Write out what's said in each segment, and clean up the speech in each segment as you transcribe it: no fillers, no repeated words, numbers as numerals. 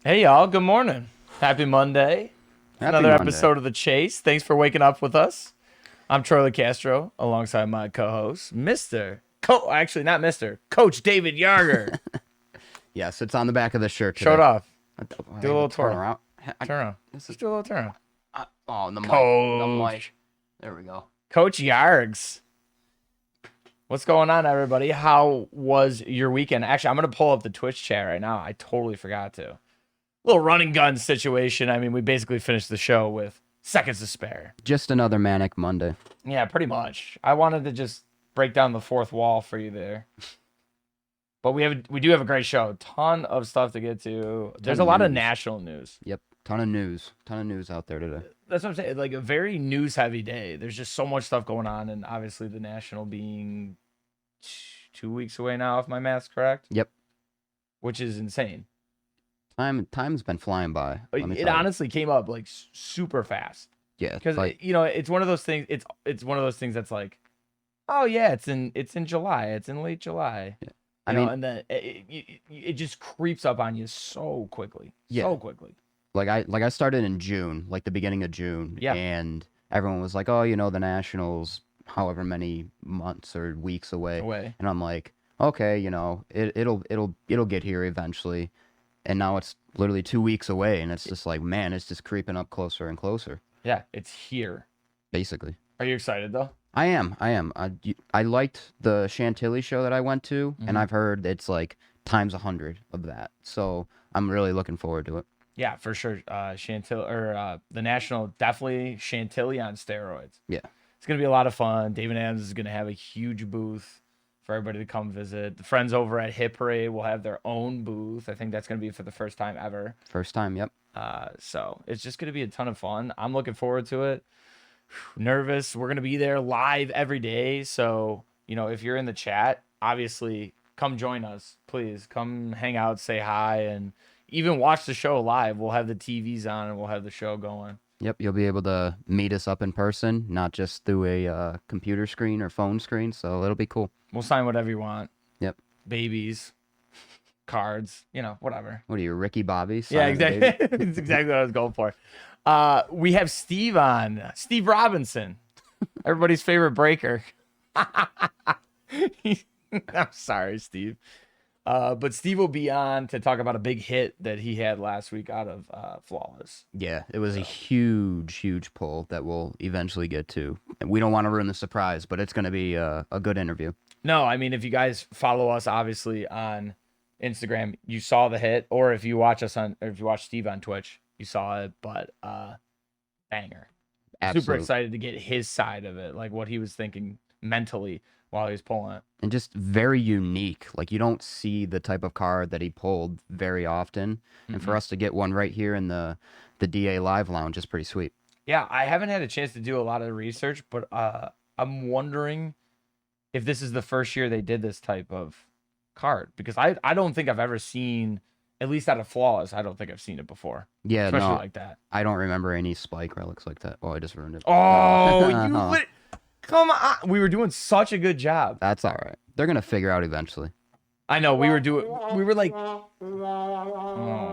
Hey y'all, good morning. Happy Monday. Happy Another Monday. episode of The Chase. Thanks for waking up with us. I'm Charlie Castro alongside my co-host, actually not Mr. Coach David Yarger. Yes, it's on the back of the shirt Show it today. off. I Do a have little to turn twirl. around. Turn on. This is Just do a little turn on. the mic. The Coach. mic. There we go. Coach Yargs. What's going on, everybody? How was your weekend? Actually, I'm going to pull up the Twitch chat right now. I totally forgot to. Little running gun situation. I mean, we basically finished the show with seconds to spare. Just another manic Monday. Yeah, pretty much. I wanted to just break down the fourth wall for you there. But we do have a great show. Ton of stuff to get to. There's a lot of national news. Yep. Ton of news. Ton of news out there today. That's what I'm saying. Like a very news heavy day. There's just so much stuff going on, and obviously the national being 2 weeks away now, if my math's correct. Yep. Which is insane. Time's been flying by. It honestly came up like super fast. Yeah. Because it's one of those things. It's one of those things that's like, oh yeah, it's in July. It's in late July. Yeah. I mean, and then it just creeps up on you so quickly. Yeah. So quickly. I started in June, like the beginning of June. Yeah. And everyone was like, oh, the Nationals, however many months or weeks away. And I'm like, okay, it'll get here eventually. And now it's literally 2 weeks away, and it's just like, man, it's just creeping up closer and closer. Yeah, it's here. Basically. Are you excited though? I am. I liked the Chantilly show that I went to, and I've heard it's like times 100 of that. So I'm really looking forward to it. Yeah, for sure. The National, definitely Chantilly on steroids. Yeah. It's gonna be a lot of fun. David Adams is gonna have a huge booth for everybody to come visit. The friends over at Hit Parade will have their own booth. I think that's going to be for the first time ever. First time, yep. So it's just going to be a ton of fun. I'm looking forward to it. Nervous. We're going to be there live every day. So, if you're in the chat, obviously come join us. Please come hang out, say hi, and even watch the show live. We'll have the TVs on and we'll have the show going. Yep, you'll be able to meet us up in person, not just through a computer screen or phone screen, so it'll be cool. We'll sign whatever you want. Yep. Babies, cards, whatever. What are you, Ricky Bobby? Yeah, exactly. That's exactly what I was going for. We have Steve on. Steve Robinson, everybody's favorite breaker. I'm sorry, Steve. But Steve will be on to talk about a big hit that he had last week out of Flawless. Yeah, it was a huge pull that we'll eventually get to. And we don't want to ruin the surprise, but it's going to be a good interview. No, I mean, if you guys follow us, obviously, on Instagram, you saw the hit. Or if you watch if you watch Steve on Twitch, you saw it. But banger. Absolutely. Super excited to get his side of it, like what he was thinking mentally while he was pulling it. And just very unique. Like, you don't see the type of card that he pulled very often. And for us to get one right here in the DA Live Lounge is pretty sweet. Yeah, I haven't had a chance to do a lot of research, but I'm wondering if this is the first year they did this type of card. Because I don't think I've ever seen, at least out of Flawless, I don't think I've seen it before. Yeah, especially no, like that. I don't remember any spike relics like that. Oh, I just ruined it. Oh, come on. We were doing such a good job. That's all right. They're going to figure out eventually. I know. We were like...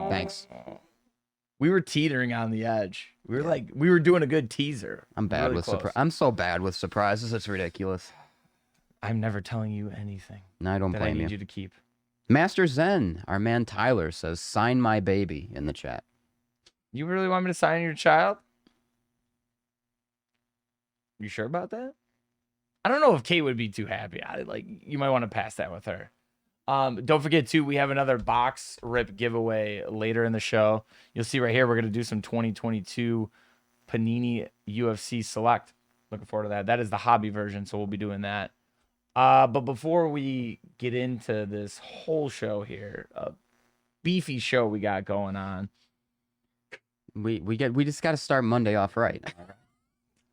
Thanks. We were teetering on the edge. We were doing a good teaser. I'm bad with surprise. I'm so bad with surprises. It's ridiculous. I'm never telling you anything. No, I don't that blame I need you. you to keep. Master Zen, our man Tyler, says, sign my baby in the chat. You really want me to sign your child? You sure about that? I don't know if Kate would be too happy. You might want to pass that with her. Don't forget, too, we have another box rip giveaway later in the show. You'll see right here, we're going to do some 2022 Panini UFC Select. Looking forward to that. That is the hobby version, so we'll be doing that. But before we get into this whole show here, a beefy show we got going on. We just got to start Monday off right.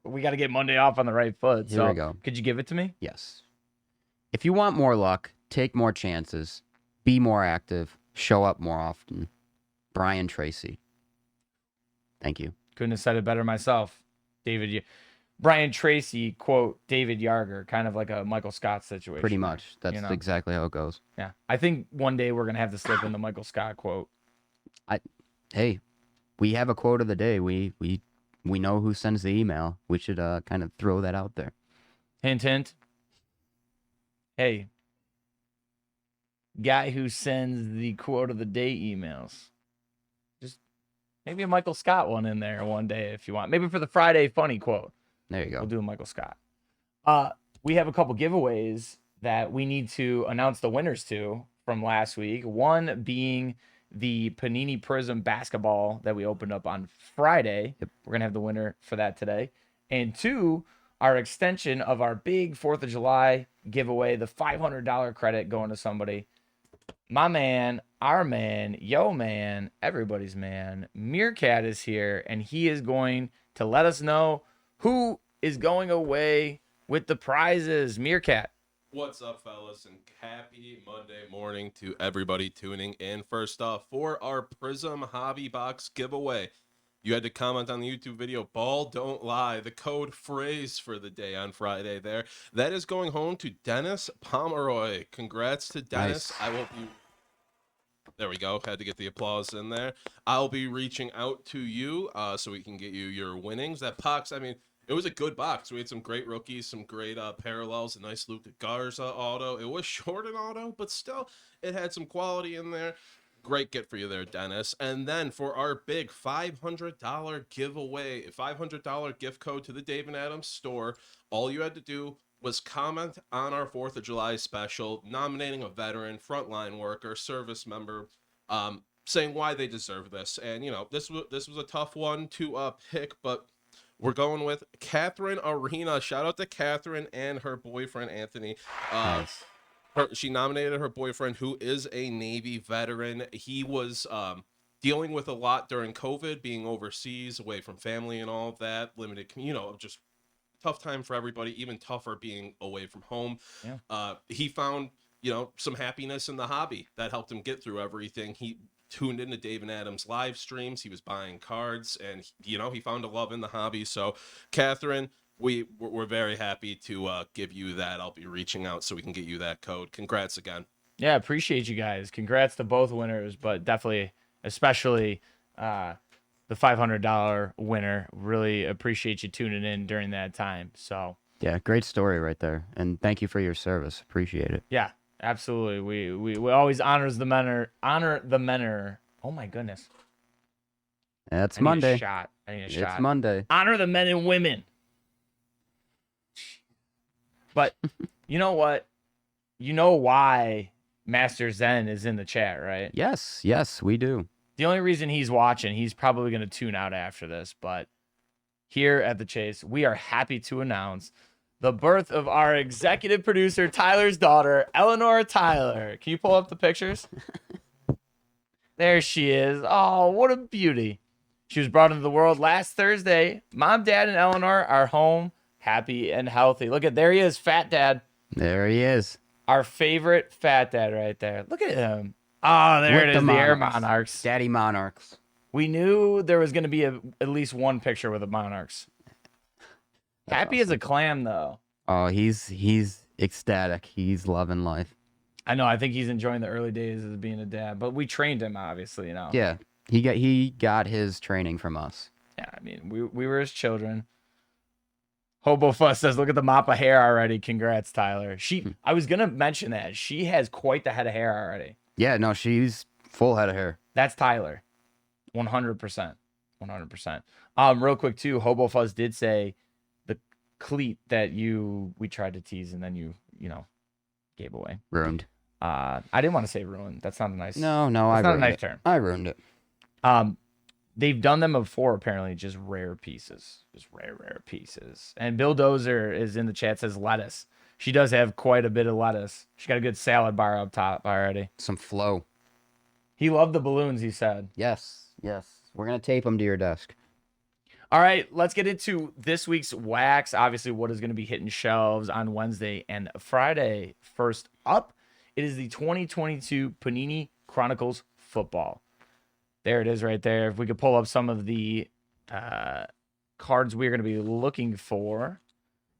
We got to get Monday off on the right foot. Here we go. Could you give it to me? Yes. If you want more luck, take more chances, be more active, show up more often. Brian Tracy. Thank you. Couldn't have said it better myself. Brian Tracy, quote, David Yarger, kind of like a Michael Scott situation. Pretty much. That's exactly how it goes. Yeah. I think one day we're going to have to slip in the Michael Scott quote. Hey, we have a quote of the day. We know who sends the email. We should kind of throw that out there. Hint, hint. Hey, guy who sends the quote of the day emails. Just maybe a Michael Scott one in there one day if you want. Maybe for the Friday funny quote. There you go. We'll do a Michael Scott. We have a couple giveaways that we need to announce the winners to from last week. One being the Panini Prism basketball that we opened up on Friday. Yep. We're going to have the winner for that today. And two, our extension of our big 4th of July giveaway, the $500 credit going to somebody. My man, our man, yo man, everybody's man, Meerkat is here, and he is going to let us know who is going away with the prizes. Meerkat. What's up, fellas, and happy Monday morning to everybody tuning in. First off, for our Prism Hobby Box giveaway, you had to comment on the YouTube video, Ball Don't Lie, the code phrase for the day on Friday there. That is going home to Dennis Pomeroy. Congrats to Dennis. Nice. There we go. Had to get the applause in there. I'll be reaching out to you so we can get you your winnings. That box, I mean, it was a good box. We had some great rookies, some great parallels, a nice Luka Garza auto. It was short an auto, but still, it had some quality in there. Great get for you there, Dennis. And then for our big $500 giveaway, $500 gift code to the Dave and Adams store, all you had to do was comment on our 4th of July special, nominating a veteran, frontline worker, service member, saying why they deserve this. And, you know, this was a tough one to pick, but we're going with Catherine Arena. Shout out to Catherine and her boyfriend, Anthony. Nice. She nominated her boyfriend, who is a Navy veteran. He was dealing with a lot during COVID, being overseas, away from family and all of that, limited, you know, just tough time for everybody, even tougher being away from home. Yeah. He found, you know, some happiness in the hobby that helped him get through everything. He tuned into Dave and Adams live streams. He was buying cards, and, you know, he found a love in the hobby. So, Catherine, we're very happy to give you that. I'll be reaching out so we can get you that code. Congrats again. Yeah, appreciate you guys. Congrats to both winners, but definitely, especially the $500 winner. Really appreciate you tuning in during that time. So yeah, great story right there, and thank you for your service. Appreciate it. Yeah, absolutely. We always honor the menor. Oh my goodness. That's Monday. I need a shot. It's Monday. Honor the men and women. But you know what? You know why Master Zen is in the chat, right? Yes, we do. The only reason he's watching, he's probably going to tune out after this. But here at the Chase, we are happy to announce the birth of our executive producer, Tyler's daughter, Eleanor Tyler. Can you pull up the pictures? There she is. Oh, what a beauty. She was brought into the world last Thursday. Mom, Dad, and Eleanor are home, happy and healthy. Look at, there he is, Fat Dad. There he is. Our favorite Fat Dad right there. Look at him. Oh, there it is, the Air Monarchs. Daddy Monarchs. We knew there was going to be at least one picture with the Monarchs. That's happy awesome. As a clam, though. Oh, he's ecstatic. He's loving life. I know. I think he's enjoying the early days of being a dad, but we trained him, obviously, you know. Yeah, he got his training from us. Yeah, I mean, we were his children. Hobo Fuss says, look at the mop of hair already. Congrats, Tyler. I was going to mention that. She has quite the head of hair already. Yeah, no, she's full head of hair. That's Tyler. 100%. 100%. Real quick, too, Hobo Fuzz did say the cleat that we tried to tease and then you gave away. Ruined. I didn't want to say ruined. That's not a nice. No, that's not a nice term. I ruined it. They've done them before, apparently, just rare pieces. Just rare pieces. And Bill Dozer is in the chat, says lettuce. She does have quite a bit of lettuce. She got a good salad bar up top already. Some flow. He loved the balloons, he said. Yes. We're going to tape them to your desk. All right, let's get into this week's wax. Obviously, what is going to be hitting shelves on Wednesday and Friday. First up, it is the 2022 Panini Chronicles football. There it is right there. If we could pull up some of the cards we're going to be looking for.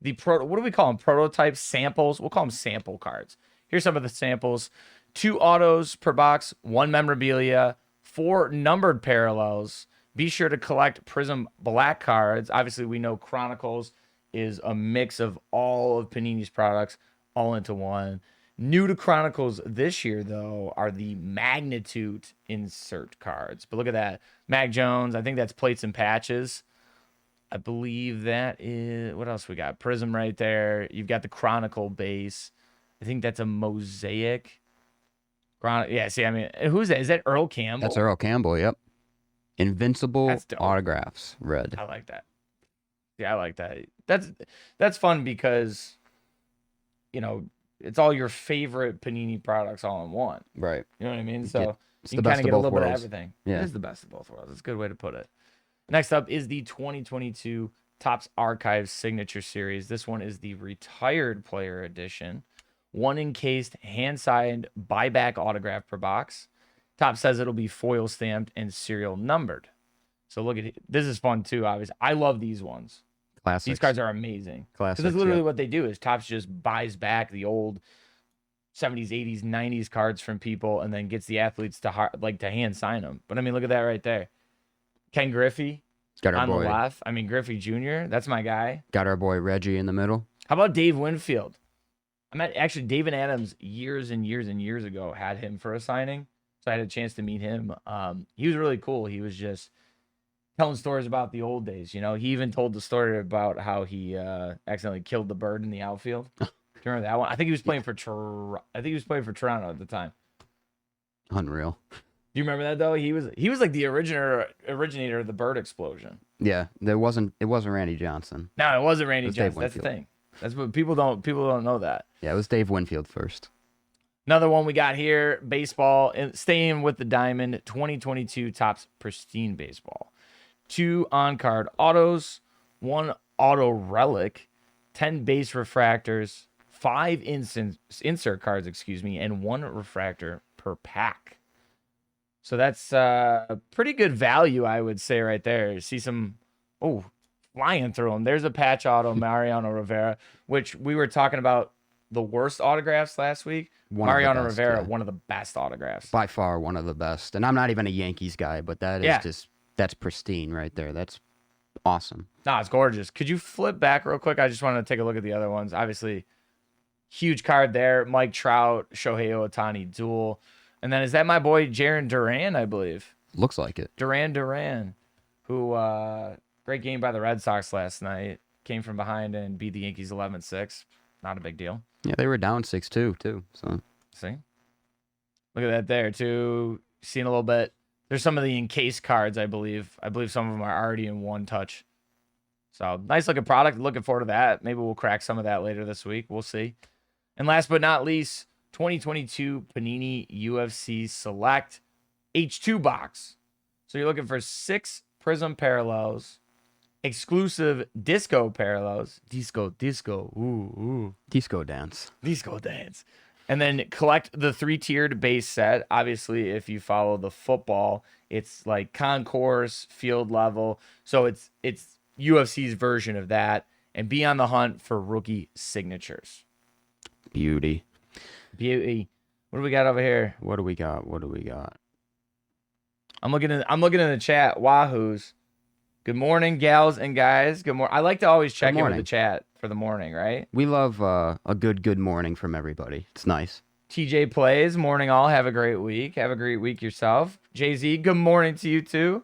What do we call them? Prototype samples? We'll call them sample cards. Here's some of the samples. 2 autos per box, 1 memorabilia, For numbered parallels, be sure to collect Prism black cards. Obviously, we know Chronicles is a mix of all of Panini's products all into one. New to Chronicles this year, though, are the Magnitude insert cards. But look at that. Mag Jones, I think that's plates and patches. I believe that is, what else we got? Prism right there. You've got the Chronicle base. I think that's a mosaic. Yeah, see, I mean, who's that? Is that Earl Campbell? That's Earl Campbell, yep. Invincible autographs, red. I like that. Yeah, I like that. That's fun because, you know, it's all your favorite Panini products all in one. Right. You know what I mean? So it's you the can best kind of of get a both little bit of worlds. everything. Yeah. It is the best of both worlds. That's a good way to put it. Next up is the 2022 Topps Archives Signature Series. This one is the Retired Player Edition. One encased, hand-signed, buyback autograph per box. Top says it'll be foil stamped and serial numbered. So look at it. This is fun too, obviously. I love these ones. Classics. These cards are amazing. Classics. This is literally what they do is Topps just buys back the old 70s, 80s, 90s cards from people and then gets the athletes to hand sign them. But I mean, look at that right there. Ken Griffey on the left. I mean, Griffey Jr., that's my guy. Got our boy Reggie in the middle. How about Dave Winfield? I met actually David Adams years and years and years ago, had him for a signing. So I had a chance to meet him. He was really cool. He was just telling stories about the old days. You know, he even told the story about how he accidentally killed the bird in the outfield. Do you remember that one? I think he was playing for Toronto at the time. Unreal. Do you remember that though? He was like the originator of the bird explosion. Yeah, it wasn't Randy Johnson. No, it wasn't Randy Johnson. That's the thing. That's what people don't know that. Yeah, it was Dave Winfield first. Another one we got here, baseball, staying with the diamond, 2022 Topps Pristine Baseball. 2 on-card autos, 1 auto relic, 10 base refractors, 5 insert cards, and 1 refractor per pack. So that's pretty good value, I would say, right there. See some, flying through them. There's a patch auto, Mariano Rivera, which we were talking about the worst autographs last week. Mariano Rivera, one of the best autographs. By far one of the best. And I'm not even a Yankees guy, but that is that's pristine right there. That's awesome. No, it's gorgeous. Could you flip back real quick? I just wanted to take a look at the other ones. Obviously, huge card there. Mike Trout, Shohei Ohtani duel. And then is that my boy Jarren Duran, I believe? Looks like it. Duran, who great game by the Red Sox last night. Came from behind and beat the Yankees 11-6. Not a big deal. Yeah, they were down 6-2 too. So see, look at that there too. Seeing a little bit. There's some of the encased cards, I believe. I believe some of them are already in one touch. So nice looking product. Looking forward to that. Maybe we'll crack some of that later this week. We'll see. And last but not least, 2022 Panini UFC Select H2 box. So you're looking for 6 Prism parallels, exclusive disco parallels, disco, disco dance, and then collect the 3-tiered base set. Obviously, if you follow the football, it's like concourse, field level. So it's UFC's version of that, and be on the hunt for rookie signatures. Beauty. What do we got over here? What do we got? I'm looking in the chat. Wahoos. Good morning, gals and guys. Good morning. I like to always check in with the chat for the morning, right? We love a good morning from everybody. It's nice. TJ plays. Morning all. Have a great week. Have a great week yourself. Jay-Z, good morning to you too.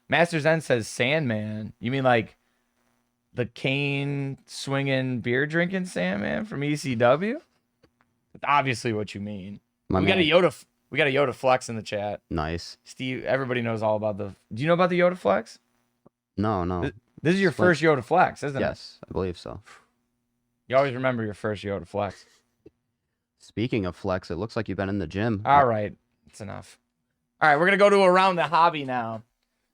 Master Zen says Sandman. You mean like the cane swinging, beer drinking Sandman from ECW? That's obviously what you mean. We got a Yoda Flex in the chat. Nice. Steve, everybody knows all about do you know about the Yoda Flex? No. This is your first Yoda Flex, isn't it? Yes, I believe so. You always remember your first Yoda Flex. Speaking of flex, it looks like you've been in the gym. All right. It's enough. All right, we're going to go to Around the Hobby now.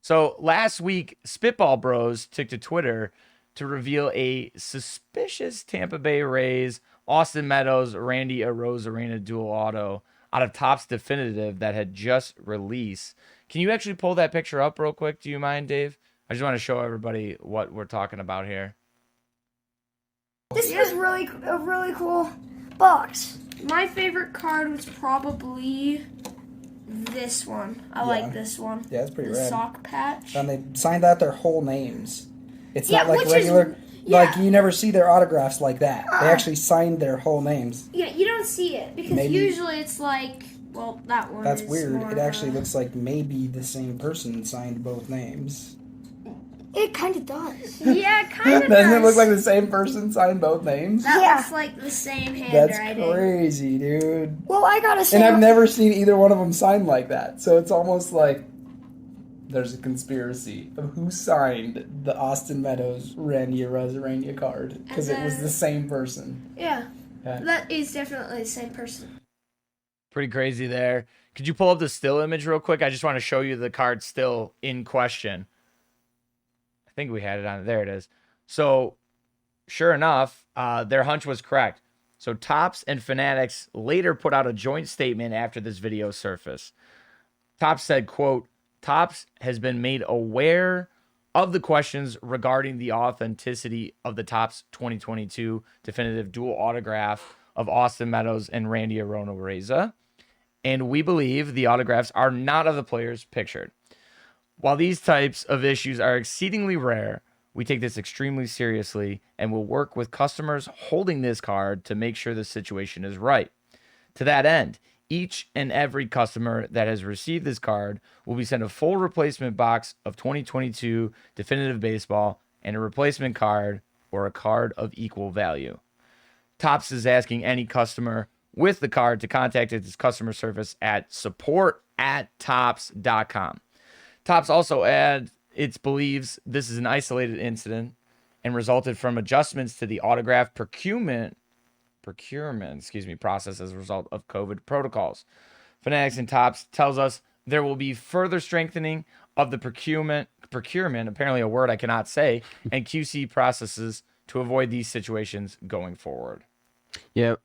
So last week, Spitball Bros took to Twitter to reveal a suspicious Tampa Bay Rays, Austin Meadows, Randy Arozarena dual auto out of Topps Definitive that had just released. Can you actually pull that picture up real quick? Do you mind, Dave? I just want to show everybody what we're talking about here. This is a really cool box. My favorite card was probably this one. I like this one. Yeah, it's pretty the rad. Sock patch. And they signed out their whole names. It's Yeah, not like which is- regular. yeah. Like you never see their autographs like that. They actually signed their whole names. Yeah, you don't see it because Maybe- usually it's like, well, that one. That's is weird. more, It actually looks like maybe the same person signed both names. It kind of does. Yeah, kind of. Doesn't it look like the same person signed both names? that Yeah. looks like the same That's handwriting? crazy, dude. Well, I gotta say, And I've never seen either one of them signed like that. So it's almost like there's a conspiracy of who signed the Austin Meadows Randy Arozarena card because it was the same person. Yeah, Yeah. that is definitely the same person. Pretty crazy there. Could you pull up the still image real quick? I just want to show you the card still in question. I think we had it on. There it is. So, sure enough, their hunch was correct. So, Topps and Fanatics later put out a joint statement after this video surfaced. Topps said, quote, Topps has been made aware of the questions regarding the authenticity of the Topps 2022 definitive dual autograph of Austin Meadows and Randy Arozarena, and we believe the autographs are not of the players pictured. While these types of issues are exceedingly rare, we take this extremely seriously and will work with customers holding this card to make sure the situation is right. To that end, each and every customer that has received this card will be sent a full replacement box of 2022 definitive baseball and a replacement card or a card of equal value. Topps is asking any customer with the card to contact its customer service at support@topps.com. Topps also adds it believes this is an isolated incident and resulted from adjustments to the autograph procurement process as a result of COVID protocols. Fanatics and Topps tells us there will be further strengthening of the procurement, apparently a word I cannot say, and QC processes to avoid these situations going forward. Yeah,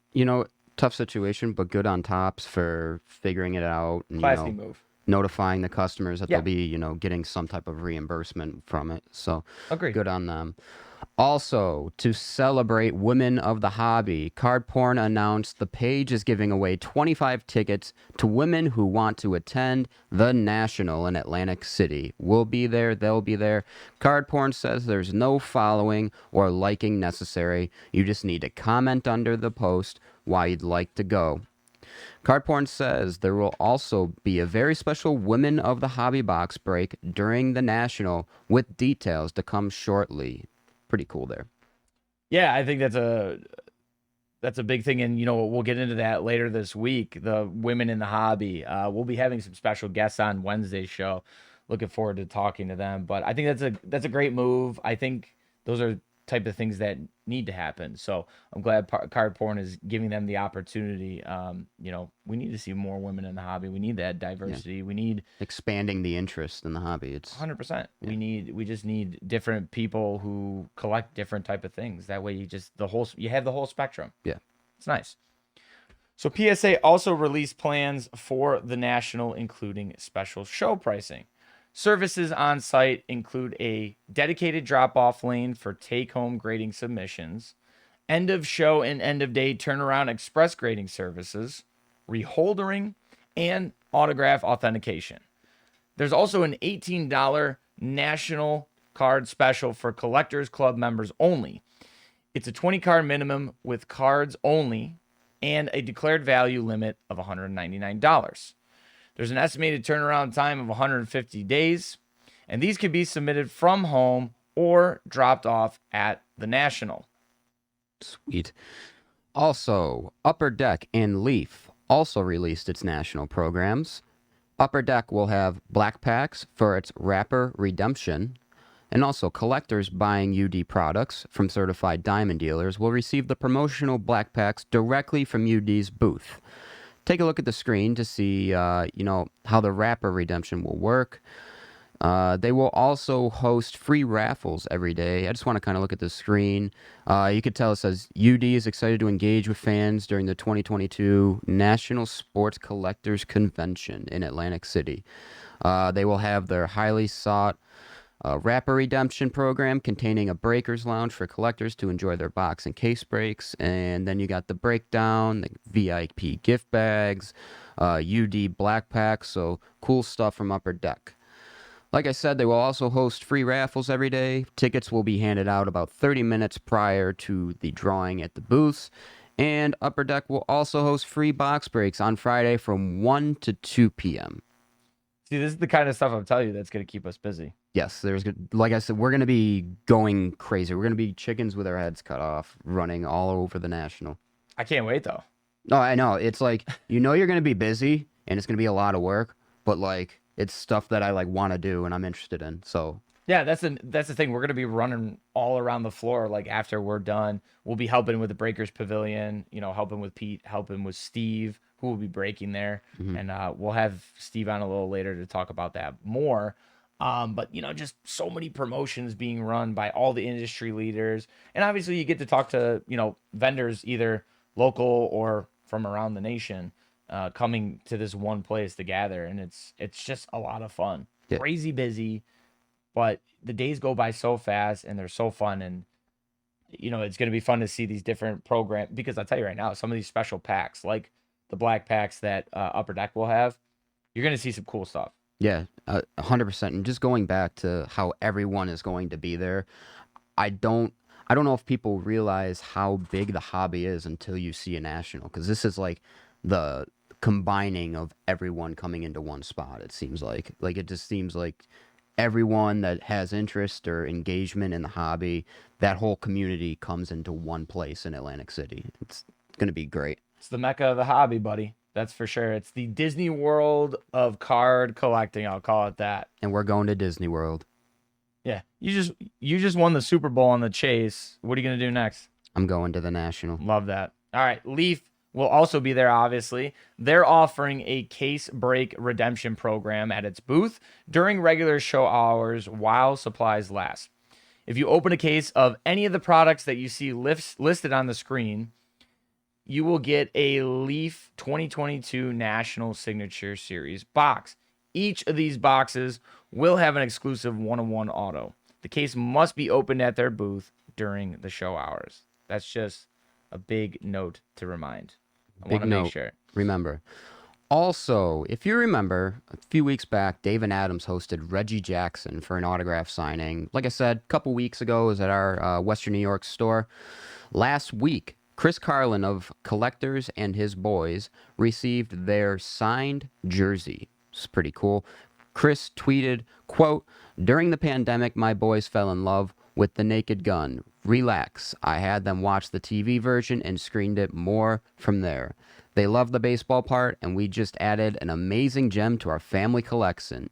tough situation, but good on Topps for figuring it out and Classy move. notifying the customers that Yeah. they'll be, getting some type of reimbursement from it. So Agreed. good on them. Also, to celebrate women of the hobby, Card Porn announced the page is giving away 25 tickets to women who want to attend the National in Atlantic City. We'll be there. They'll be there. Card Porn says there's no following or liking necessary. You just need to comment under the post why you'd like to go. Card Porn says there will also be a very special Women of the Hobby box break during the National with details to come shortly. Pretty cool there. Yeah, I think that's a big thing, and we'll get into that later this week. The women in the hobby. We'll be having some special guests on Wednesday's show. Looking forward to talking to them. But I think that's a great move. I think those are type of things that need to happen. So I'm glad Card Porn is giving them the opportunity. We need to see more women in the hobby. We need that diversity. Yeah. We need expanding the interest in the hobby. It's 100%. Yeah. We just need different people who collect different type of things. That way you have the whole spectrum. Yeah. It's nice. So PSA also released plans for the National, including special show pricing. Services on site include a dedicated drop-off lane for take-home grading submissions, end-of-show and end-of-day turnaround express grading services, reholdering, and autograph authentication. There's also an $18 National card special for Collectors Club members only. It's a 20-card minimum with cards only and a declared value limit of $199. There's an estimated turnaround time of 150 days, and these can be submitted from home or dropped off at the National. Sweet. Also, Upper Deck and Leaf also released its National programs. Upper Deck will have black packs for its Wrapper Redemption, and also collectors buying UD products from certified diamond dealers will receive the promotional black packs directly from UD's booth. Take a look at the screen to see, how the Wrapper Redemption will work. They will also host free raffles every day. I just want to kind of look at the screen. You could tell it says UD is excited to engage with fans during the 2022 National Sports Collectors Convention in Atlantic City. They will have their highly sought A wrapper redemption program containing a breaker's lounge for collectors to enjoy their box and case breaks. And then you got the breakdown, the VIP gift bags, UD black packs, so cool stuff from Upper Deck. Like I said, they will also host free raffles every day. Tickets will be handed out about 30 minutes prior to the drawing at the booths. And Upper Deck will also host free box breaks on Friday from 1 to 2 p.m. See, this is the kind of stuff I'm telling you that's going to keep us busy. Yes, like I said, we're going to be going crazy. We're going to be chickens with our heads cut off, running all over the National. I can't wait, though. No, I know. It's like, you're going to be busy, and it's going to be a lot of work, but, like, it's stuff that I, like, want to do and I'm interested in, so... Yeah, that's the thing. We're going to be running all around the floor, like, after we're done. We'll be helping with the Breakers Pavilion, helping with Pete, helping with Steve, who will be breaking there. Mm-hmm. And we'll have Steve on a little later to talk about that more. But, just so many promotions being run by all the industry leaders. And obviously you get to talk to, vendors either local or from around the nation coming to this one place to gather. And it's just a lot of fun. Yeah. Crazy busy. But the days go by so fast and they're so fun. And, it's going to be fun to see these different programs. Because I'll tell you right now, some of these special packs, like the black packs that Upper Deck will have, you're going to see some cool stuff. Yeah, 100%. And just going back to how everyone is going to be there, I don't know if people realize how big the hobby is until you see a National. Because this is like the combining of everyone coming into one spot, it seems like. Like, it just seems like everyone that has interest or engagement in the hobby, that whole community comes into one place in Atlantic City. It's going to be great. It's the mecca of the hobby, buddy. That's for sure. It's the Disney World of card collecting. I'll call it that. And we're going to Disney World. Yeah. You just won the Super Bowl on the chase. What are you going to do next? I'm going to the National. Love that. All right. Leaf will also be there, obviously. They're offering a case break redemption program at its booth during regular show hours while supplies last. If you open a case of any of the products that you see listed on the screen, you will get a Leaf 2022 National Signature Series box. Each of these boxes will have an exclusive 1-of-1 auto. The case must be opened at their booth during the show hours. That's just a big note to remind. I want to make sure. Remember. Also, if you remember, a few weeks back, Dave and Adams hosted Reggie Jackson for an autograph signing. Like I said, a couple weeks ago, it was at our Western New York store. Last week, Chris Carlin of Collectors and His Boys received their signed jersey. It's pretty cool. Chris tweeted, quote, "During the pandemic, my boys fell in love with The Naked Gun. Relax. I had them watch the TV version and screened it more from there. They love the baseball part, and we just added an amazing gem to our family collection,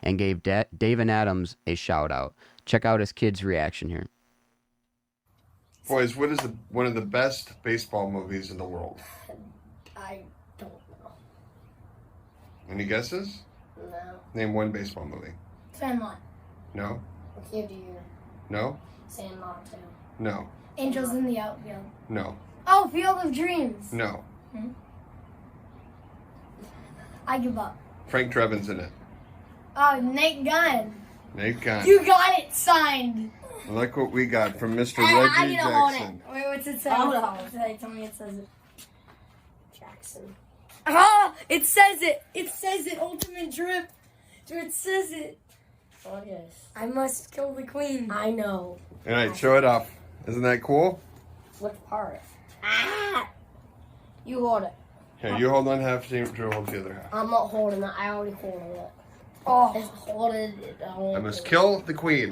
and gave Dave and Adams a shout out. Check out his kid's reaction here." Boys, what is one of the best baseball movies in the world? I don't know. Any guesses? No. Name one baseball movie. Sandlot. No? Give you. No? Sandlot too. No. Angels in the Outfield. No. Oh, Field of Dreams. No. I give up. Frank Trevin's in it. Oh, Nate Gunn. Nate Gunn. You got it signed. Look what we got from Mr. I Reggie need to hold it. Jackson. Wait, what's it say? Hold on. Tell me it says it. Jackson. Ah! It says it. It says it. Ultimate drip. Dude, it says it. Oh, yes. I must kill the queen. I know. All right, show it off. Isn't that cool? Which part? Ah! You hold it. Here, you hold on half, Drew hold the other half. I'm not holding it. I already hold it. Oh. Just hold it. I must kill the queen.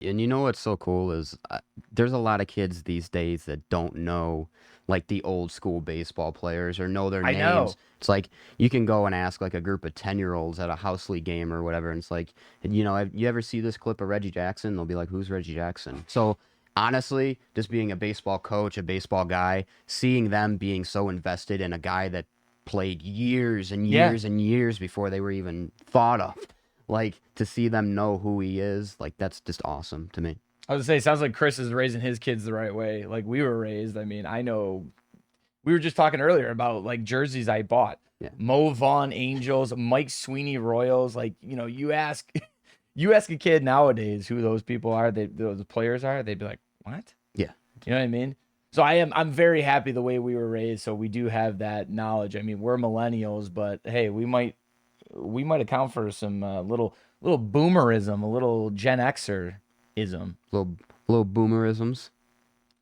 And you know what's so cool is there's a lot of kids these days that don't know like the old school baseball players or know their I names. know. It's like you can go and ask like a group of 10-year-olds at a house league game or whatever, and it's like, you ever see this clip of Reggie Jackson? They'll be like, who's Reggie Jackson? So honestly, just being a baseball coach, a baseball guy, seeing them being so invested in a guy that played years and years and years before they were even thought of. Like, to see them know who he is, like, that's just awesome to me. I was gonna say, sounds like Chris is raising his kids the right way, like we were raised. I mean, I know we were just talking earlier about like jerseys I bought. Yeah. Mo Vaughn Angels, Mike Sweeney Royals. Like, you ask a kid nowadays who those people are, those players are, they'd be like, what? Yeah. You know what I mean? So I'm very happy the way we were raised. So we do have that knowledge. I mean, we're millennials, but hey, we might account for some little boomerism, a little Gen Xerism. Little boomerisms.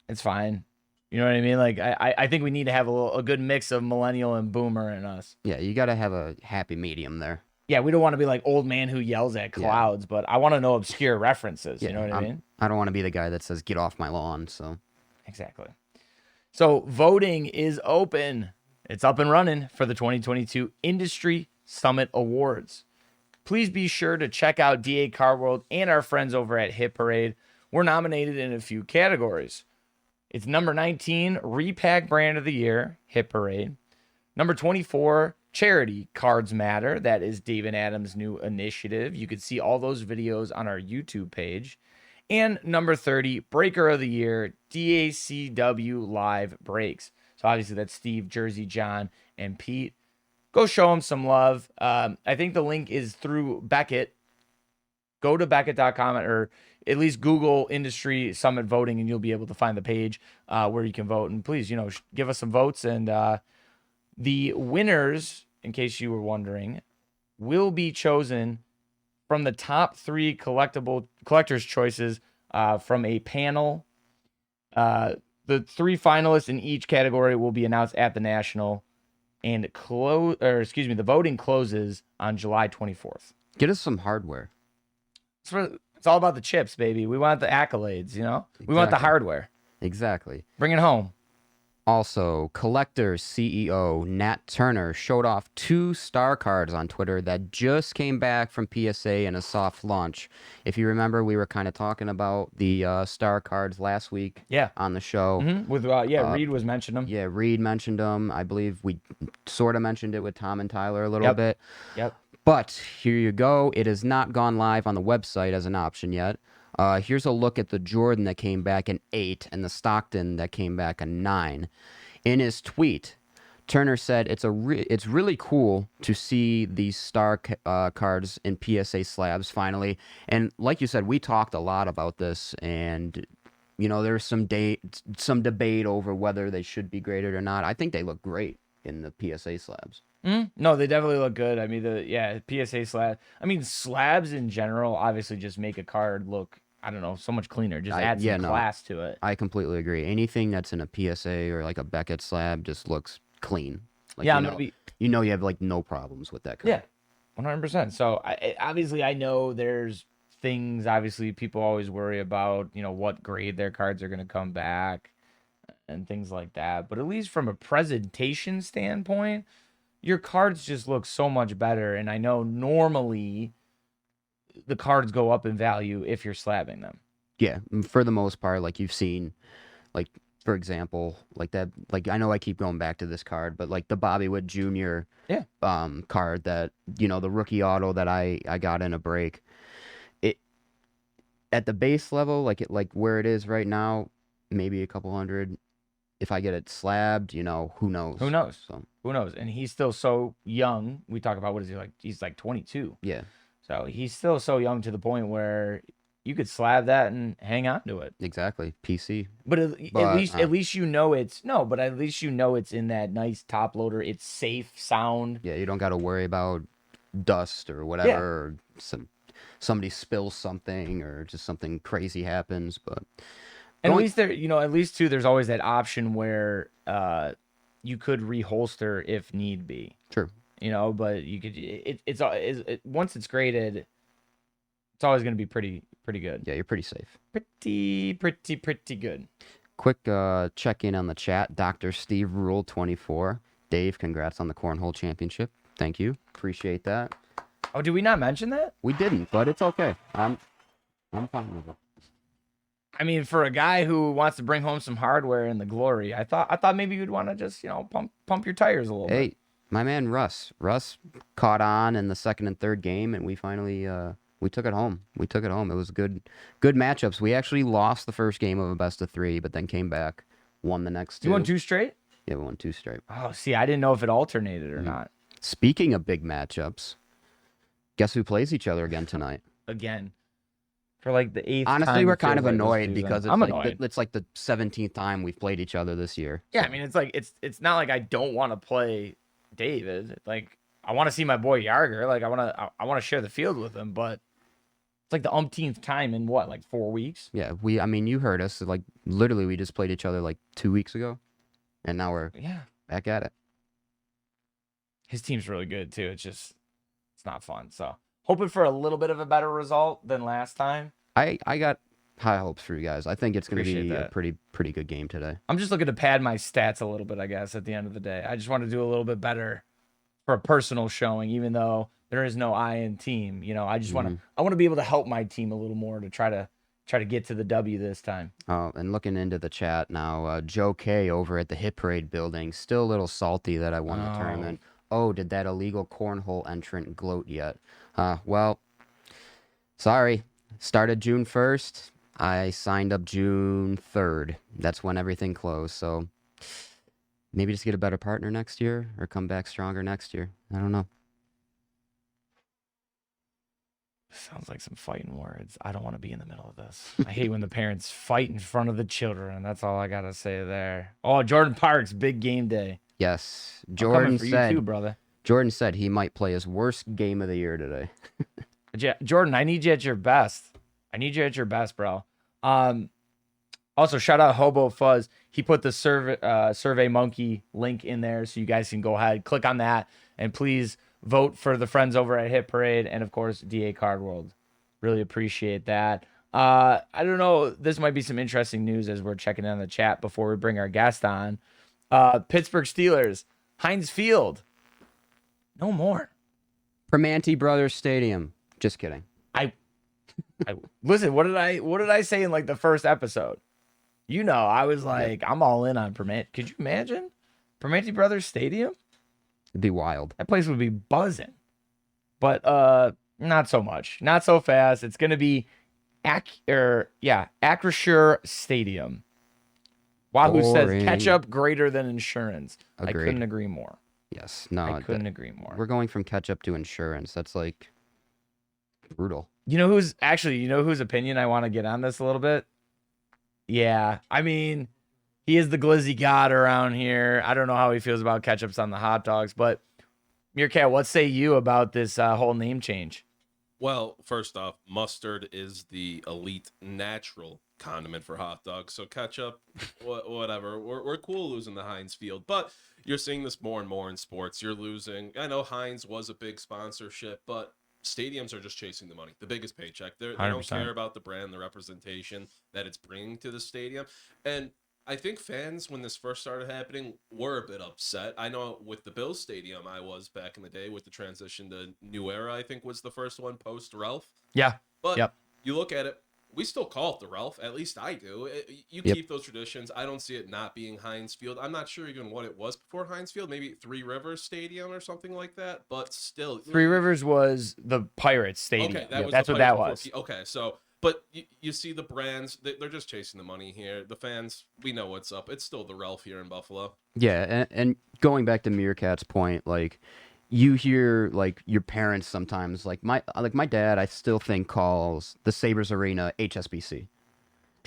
It's fine. You know what I mean? Like I think we need to have a good mix of millennial and boomer in us. Yeah, you got to have a happy medium there. Yeah, we don't want to be like old man who yells at clouds, but I want to know obscure references. You know what I mean? I don't want to be the guy that says get off my lawn. So exactly. So voting is open. It's up and running for the 2022 Industry Summit Awards. Please be sure to check out DA Card World and our friends over at Hit Parade. We're nominated in a few categories. It's number 19, Repack Brand of the Year, Hit Parade. Number 24, Charity Cards Matter. That is David Adams' new initiative. You can see all those videos on our YouTube page. And number 30, Breaker of the Year, DACW Live Breaks. So obviously that's Steve, Jersey, John, and Pete. Go show them some love. I think the link is through Beckett. Go to Beckett.com or at least Google Industry Summit Voting, and you'll be able to find the page where you can vote. And please, give us some votes. And the winners, in case you were wondering, will be chosen from the top 3 collector's choices from a panel. The 3 finalists in each category will be announced at the National. And the voting closes on July 24th. get us some hardware. It's all about the chips, baby. We want the accolades, We want the hardware. Exactly. Bring it home. Also, Collector CEO Nat Turner showed off 2 star cards on Twitter that just came back from PSA in a soft launch. If you remember, we were kind of talking about the star cards last week on the show. Mm-hmm. With Reed was mentioned them. Yeah, Reed mentioned them. I believe we sort of mentioned it with Tom and Tyler a little bit. Yep. But here you go. It has not gone live on the website as an option yet. Here's a look at the Jordan that came back in 8 and the Stockton that came back in 9. In his tweet, Turner said it's really cool to see these star cards in PSA slabs finally. And like you said, we talked a lot about this, and there's some debate over whether they should be graded or not. I think they look great in the PSA slabs. No, they definitely look good. I mean, PSA slab. I mean, slabs in general obviously just make a card look, I don't know, so much cleaner. Just add some class to it. I completely agree. Anything that's in a PSA or like a Beckett slab just looks clean. Like, you have like no problems with that card. Yeah, 100%. So I know there's things. Obviously, people always worry about what grade their cards are going to come back and things like that. But at least from a presentation standpoint, your cards just look so much better. And I know normally the cards go up in value if you're slabbing them. Yeah, for the most part, like you've seen, like, for example, like that, like I know I keep going back to this card, but like the Bobby Witt Jr. Card that, the rookie auto that I got in a break. It at the base level, like where it is right now, maybe a couple hundred. If I get it slabbed, who knows? Who knows? So who knows? And he's still so young. We talk about, what is he like? He's like 22. Yeah. So he's still so young to the point where you could slab that and hang on to it. Exactly. PC. But at least at least it's in that nice top loader. It's safe, sound. Yeah, you don't got to worry about dust or whatever, or somebody spills something or just something crazy happens, but and at least there's always that option where you could reholster if need be. True. But you could once it's graded It's always going to be pretty good. Yeah, you're pretty safe. Pretty good. Quick check in on the chat. Dr. Steve Rule 24. Dave, congrats on the Cornhole Championship. Thank you. Appreciate that. Oh, did we not mention that? We didn't, but it's okay. I'm fine with it. I mean, for a guy who wants to bring home some hardware and the glory, I thought maybe you'd want to just, pump your tires a little bit. Hey, my man Russ caught on in the second and third game, and we finally we took it home. It was good matchups. We actually lost the first game of a best of 3, but then came back, won the next 2. You won 2 straight? Yeah, we won 2 straight. Oh, see, I didn't know if it alternated or not. Speaking of big matchups, guess who plays each other again tonight? Again. For like the 8th time. Honestly, we're kind of like annoyed because annoyed. It's like the 17th time we've played each other this year. Yeah, I mean, it's like it's not like I don't want to play David. Like I want to see my boy Yarger. Like I want to share the field with him, but it's like the umpteenth time in what, like 4 weeks? Yeah, I mean, you heard us. Like literally, we just played each other like 2 weeks ago, and now we're back at it. His team's really good too. It's not fun. So hoping for a little bit of a better result than last time. I got high hopes for you guys. I think it's going to be that. a pretty good game today. I'm just looking to pad my stats a little bit, I guess, at the end of the day. I just want to do a little bit better for a personal showing, even though there is no I in team. I just want to be able to help my team a little more to try to get to the W this time. Oh, and looking into the chat now, Joe K over at the Hit Parade building, still a little salty that I won the tournament. Oh, did that illegal cornhole entrant gloat yet? Well, sorry. Started June 1st. I signed up June 3rd. That's when everything closed. So maybe just get a better partner next year or come back stronger next year. I don't know. Sounds like some fighting words. I don't want to be in the middle of this. I hate when the parents fight in front of the children. That's all I got to say there. Oh, Jordan Parks, big game day. Yes. Jordan said, you too, brother. Jordan said he might play his worst game of the year today. Jordan, I need you at your best. Bro. Also, shout out Hobo Fuzz. He put the Survey Monkey link in there, so you guys can go ahead, click on that, and please vote for the friends over at Hit Parade and, of course, DA Card World. Really appreciate that. I don't know. This might be some interesting news as we're checking in the chat before we bring our guest on. Pittsburgh Steelers, Heinz Field. No more. Primanti Brothers Stadium. Just kidding. I listen. What did I say in like the first episode? I was like, I'm all in on Primanti. Could you imagine Primanti Brothers Stadium? It'd be wild. That place would be buzzing. But not so much. Not so fast. It's gonna be Acrisure Stadium. Wahoo says ketchup greater than insurance. Agreed. I couldn't agree more. Yes. No. I couldn't agree more. We're going from ketchup to insurance. That's like brutal. Whose opinion I want to get on this a little bit? Yeah. I mean, he is the glizzy god around here. I don't know how he feels about ketchups on the hot dogs, but Meerkat, what say you about this whole name change? Well, first off, mustard is the elite natural condiment for hot dogs. So ketchup, whatever. We're cool losing the Heinz Field, but you're seeing this more and more in sports. You're losing. I know Heinz was a big sponsorship, but stadiums are just chasing the money, the biggest paycheck. They don't care about the brand, the representation that it's bringing to the stadium. And I think fans, when this first started happening, were a bit upset. I know with the Bills Stadium, I was back in the day with the transition to New Era, I think was the first one post Ralph. Yeah. But you look at it, we still call it the Ralph. At least I do. You keep those traditions. I don't see it not being Heinz Field. I'm not sure even what it was before Heinz Field. Maybe Three Rivers Stadium or something like that. But still, Three Rivers was the Pirates Stadium. Okay, that's what that was. Okay, so but you see the brands, they're just chasing the money here. The fans, we know what's up. It's still the Ralph here in Buffalo. Yeah, and going back to Meerkat's point, like you hear like your parents sometimes, like my dad, I still think calls the Sabres Arena HSBC,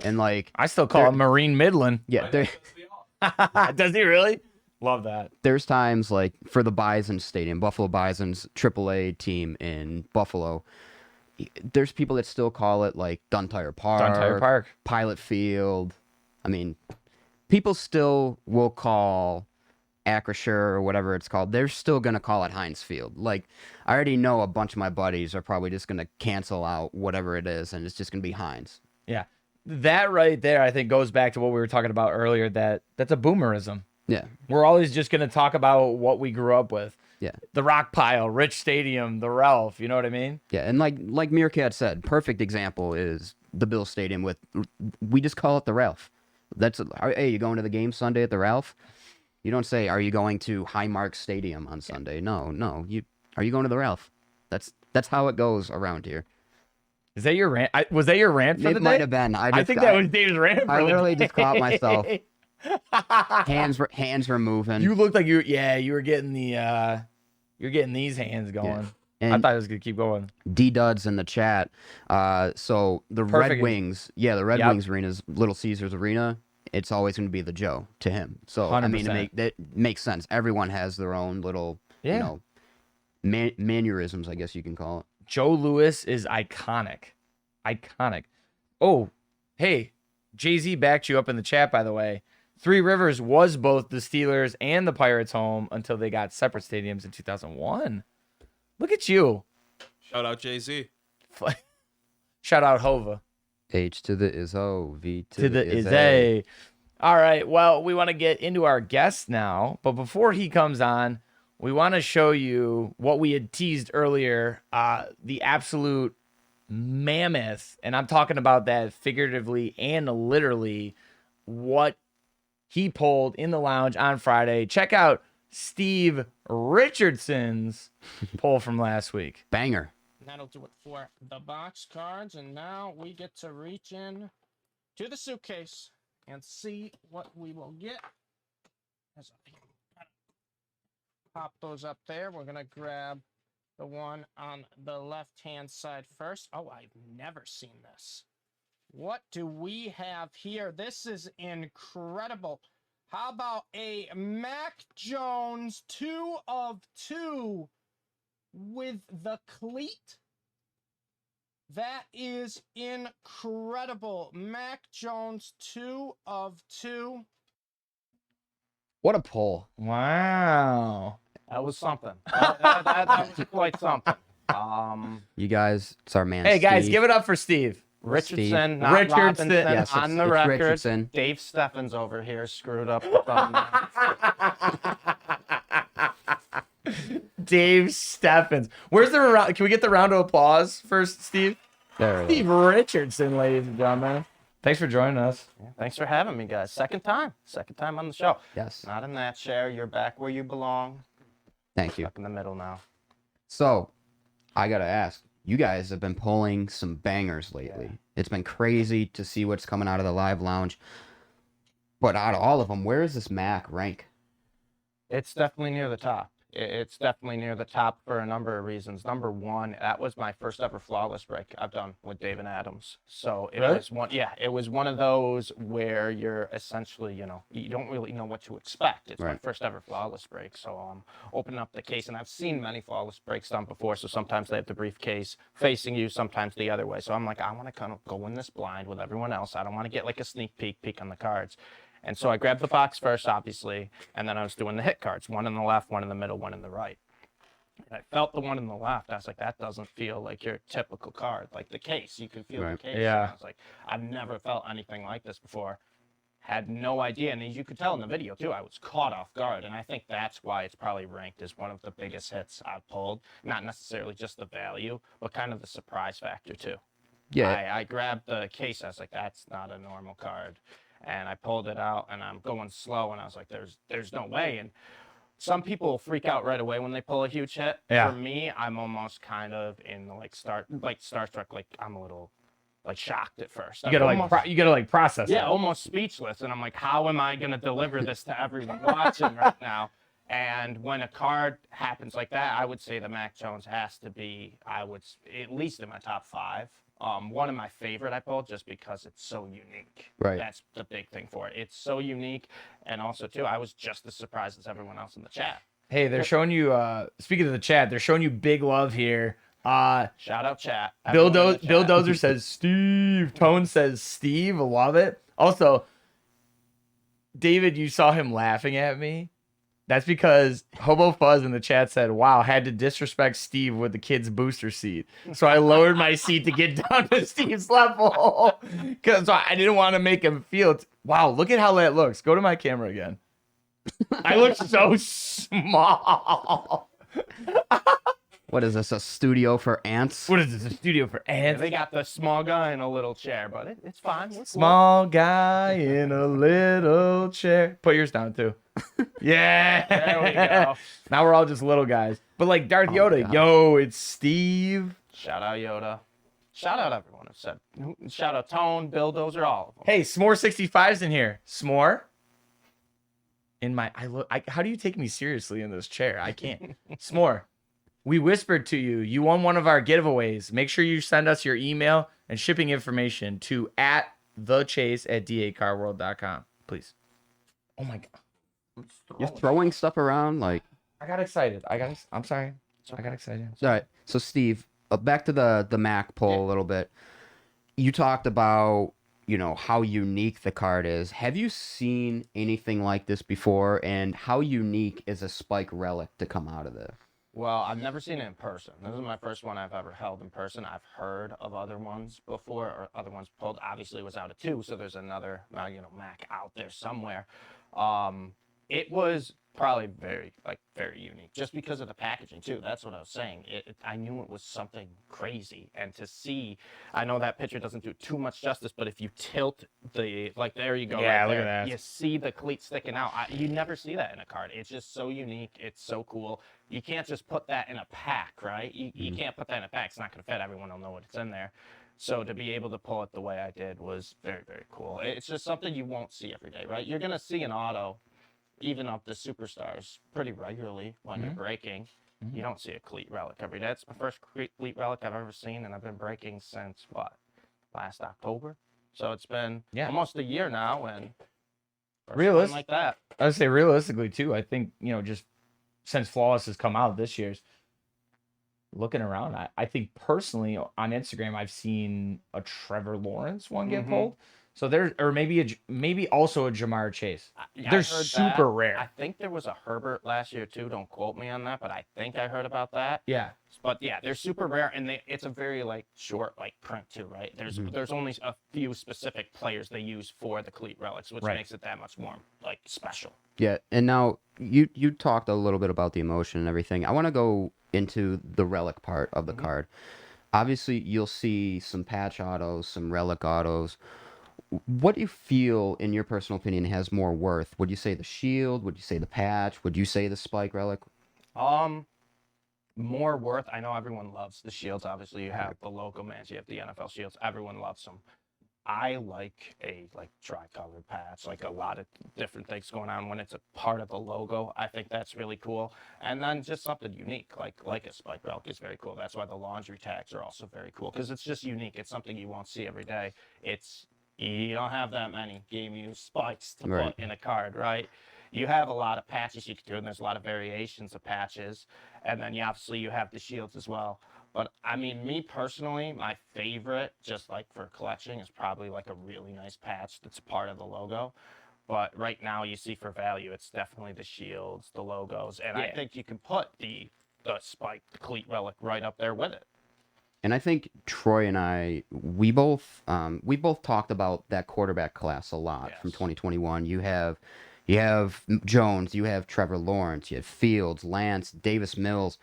and like I still call it Marine Midland. Yeah, does he really? Love that. There's times like for the Bison Stadium, Buffalo Bison's AAA team in Buffalo. There's people that still call it like Duntire Park, Pilot Field. I mean, people still will call Acrisure or whatever it's called, they're still going to call it Heinz Field. Like, I already know a bunch of my buddies are probably just going to cancel out whatever it is, and it's just going to be Heinz. Yeah. That right there, I think, goes back to what we were talking about earlier, that's a boomerism. Yeah. We're always just going to talk about what we grew up with. Yeah. The Rock Pile, Rich Stadium, the Ralph, you know what I mean? Yeah, and like Meerkat said, perfect example is the Bill Stadium we just call it the Ralph. Hey, you going to the game Sunday at the Ralph? You don't say, are you going to Highmark Stadium on Sunday? No. Are you going to the Ralph? That's how it goes around here. Is that your rant? Was that your rant for the day? It might have been. I think that was Dave's rant. I literally just caught myself. Hands were moving. You looked like you were getting you're getting these hands going. Yeah. And I thought it was gonna keep going. D-Duds in the chat. So the Perfect. Red Wings, the Red Wings arena's Little Caesars Arena. It's always going to be the Joe to him. So 100%. I mean, it makes sense. Everyone has their own little, mannerisms, I guess you can call it. Joe Louis is iconic. Oh, hey, Jay-Z backed you up in the chat, by the way. Three Rivers was both the Steelers and the Pirates' home until they got separate stadiums in 2001. Look at you. Shout out Jay-Z. Shout out Hova. H to the is O, V To the is A. All right, well, we want to get into our guest now, but before he comes on, we want to show you what we had teased earlier, the absolute mammoth, and I'm talking about that figuratively and literally, what he pulled in the lounge on Friday. Check out Steve Richardson's pull from last week. Banger. That'll do it for the box cards, and now we get to reach in to the suitcase and see what we will get. Pop those up there. We're going to grab the one on the left-hand side first. Oh, I've never seen this. What do we have here? This is incredible. How about a Mac Jones 2 of 2 with the cleat? That is incredible. Mac Jones 2 of 2. What a pull. Wow. That was something. That was quite something. You guys, it's our man. Hey, guys, Steve. give it up for Steve. Richardson, not Richardson. Robinson, Yes, on the it's record. Richardson. Dave Steffens over here screwed up the Dave Steffens. Where's the round? Can we get the round of applause first, Steve? There it is. Steve Richardson, ladies and gentlemen. Thanks for joining us. Yeah, thanks for having me, guys. Second time on the show. Yes. Not in that chair. You're back where you belong. Thank you. Stuck in the middle now. So, I gotta ask, you guys have been pulling some bangers lately. Yeah. It's been crazy to see what's coming out of the live lounge. But out of all of them, where does this Mac rank? It's definitely near the top. It's definitely near the top for a number of reasons. Number one, that was my first ever flawless break I've done with David Adams. So it was one of those where you're essentially, you don't really know what to expect. It's my first ever flawless break. So opening up the case, and I've seen many flawless breaks done before. So sometimes they have the briefcase facing you, sometimes the other way. So I'm like, I want to kind of go in this blind with everyone else. I don't want to get like a sneak peek on the cards. And so I grabbed the box first, obviously, and then I was doing the hit cards, one in the left, one in the middle, one in the right. And I felt the one in the left. I was like, that doesn't feel like your typical card. Like the case, you can feel the case. Yeah. And I was like, I've never felt anything like this before. Had no idea. And as you could tell in the video, too, I was caught off guard. And I think that's why it's probably ranked as one of the biggest hits I've pulled. Not necessarily just the value, but kind of the surprise factor, too. Yeah. I grabbed the case. I was like, that's not a normal card. And I pulled it out, and I'm going slow, and I was like, there's no way. And some people freak out right away when they pull a huge hit. Yeah. For me, I'm almost kind of in starstruck, like I'm a little shocked at first. You gotta process it. Yeah, almost speechless. And I'm like, how am I gonna deliver this to everyone watching right now? And when a card happens like that, I would say the Mac Jones has to be, at least in my top 5. One of my favorite I pulled just because it's so unique. Right. That's the big thing for it. It's so unique. And also, too, I was just as surprised as everyone else in the chat. Hey, they're showing you, speaking of the chat, they're showing you big love here. Shout out chat. Bill Dozer says Steve. Tone says Steve. Love it. Also, David, you saw him laughing at me. That's because Hobo Fuzz in the chat said, wow, had to disrespect Steve with the kid's booster seat. So I lowered my seat to get down to Steve's level. Because I didn't want to make him feel. Wow, look at how that looks. Go to my camera again. I look so small. What is this, a studio for ants? What is this, a studio for ants? They got the small guy in a little chair, but it's fine. Small guy in a little chair. Put yours down too. Yeah. There we go. Now we're all just little guys. But like Darth Yoda, God. yo, it's Steve. Shout out Yoda. Shout out everyone who said. Shout out Tone, Bill, those are all of them. Hey, S'more65's in here. S'more. How do you take me seriously in this chair? I can't. S'more. We whispered to you. You won one of our giveaways. Make sure you send us your email and shipping information to @thechase@dacarworld.com, please. Oh my God. You're throwing stuff around like. I got excited. I'm sorry. I got excited. All right. So Steve, back to the Mac poll a little bit. You talked about, you know, how unique the card is. Have you seen anything like this before? And how unique is a Spike relic to come out of this? Well, I've never seen it in person. This is my first one I've ever held in person. I've heard of other ones before, or other ones pulled. Obviously, it was out of 2, so there's another, Mac out there somewhere. It was probably very unique, just because of the packaging too. That's what I was saying. I knew it was something crazy, and to see, I know that picture doesn't do too much justice, but if you tilt there you go. Yeah, right look there, at that. You see the cleat sticking out. You never see that in a card. It's just so unique. It's so cool. You can't just put that in a pack, right? You can't put that in a pack. It's not going to fit. Everyone will know what's in there. So to be able to pull it the way I did was very, very cool. It's just something you won't see every day, right? You're going to see an auto, even of the superstars, pretty regularly when you're breaking. You don't see a cleat relic every day. It's my first cleat relic I've ever seen, and I've been breaking since, last October? So it's been almost a year now, and Realistic like that. I would say realistically too. I think, just since Flawless has come out this year's, looking around, I think personally on Instagram I've seen a Trevor Lawrence one get pulled. So maybe also a Jamar Chase. They're super rare. I think there was a Herbert last year too. Don't quote me on that, but I think I heard about that. Yeah. But yeah, they're super rare, and it's a very short print too, right? There's only a few specific players they use for the cleat relics, which makes it that much more special. Yeah, and now you talked a little bit about the emotion and everything. I want to go into the relic part of the card. Obviously, you'll see some patch autos, some relic autos. What do you feel, in your personal opinion, has more worth? Would you say the shield? Would you say the patch? Would you say the spike relic? More worth. I know everyone loves the shields. Obviously, you have the logo mans, you have the NFL shields. Everyone loves them. I like a tri-colored patch, a lot of different things going on when it's a part of the logo. I think that's really cool. And then just something unique, like a spike relic is very cool. That's why the laundry tags are also very cool, because it's just unique. It's something you won't see every day. You don't have that many game use spikes to put in a card, right? You have a lot of patches you can do, and there's a lot of variations of patches. And then obviously you have the shields as well. But I mean, me personally, my favorite, just for collecting, is probably a really nice patch that's part of the logo. But right now, you see for value, it's definitely the shields, the logos, and I think you can put the spike, the cleat relic right up there with it. And I think Troy and I, we both talked about that quarterback class a lot from 2021. You have Jones, you have Trevor Lawrence, you have Fields, Lance, Davis Mills.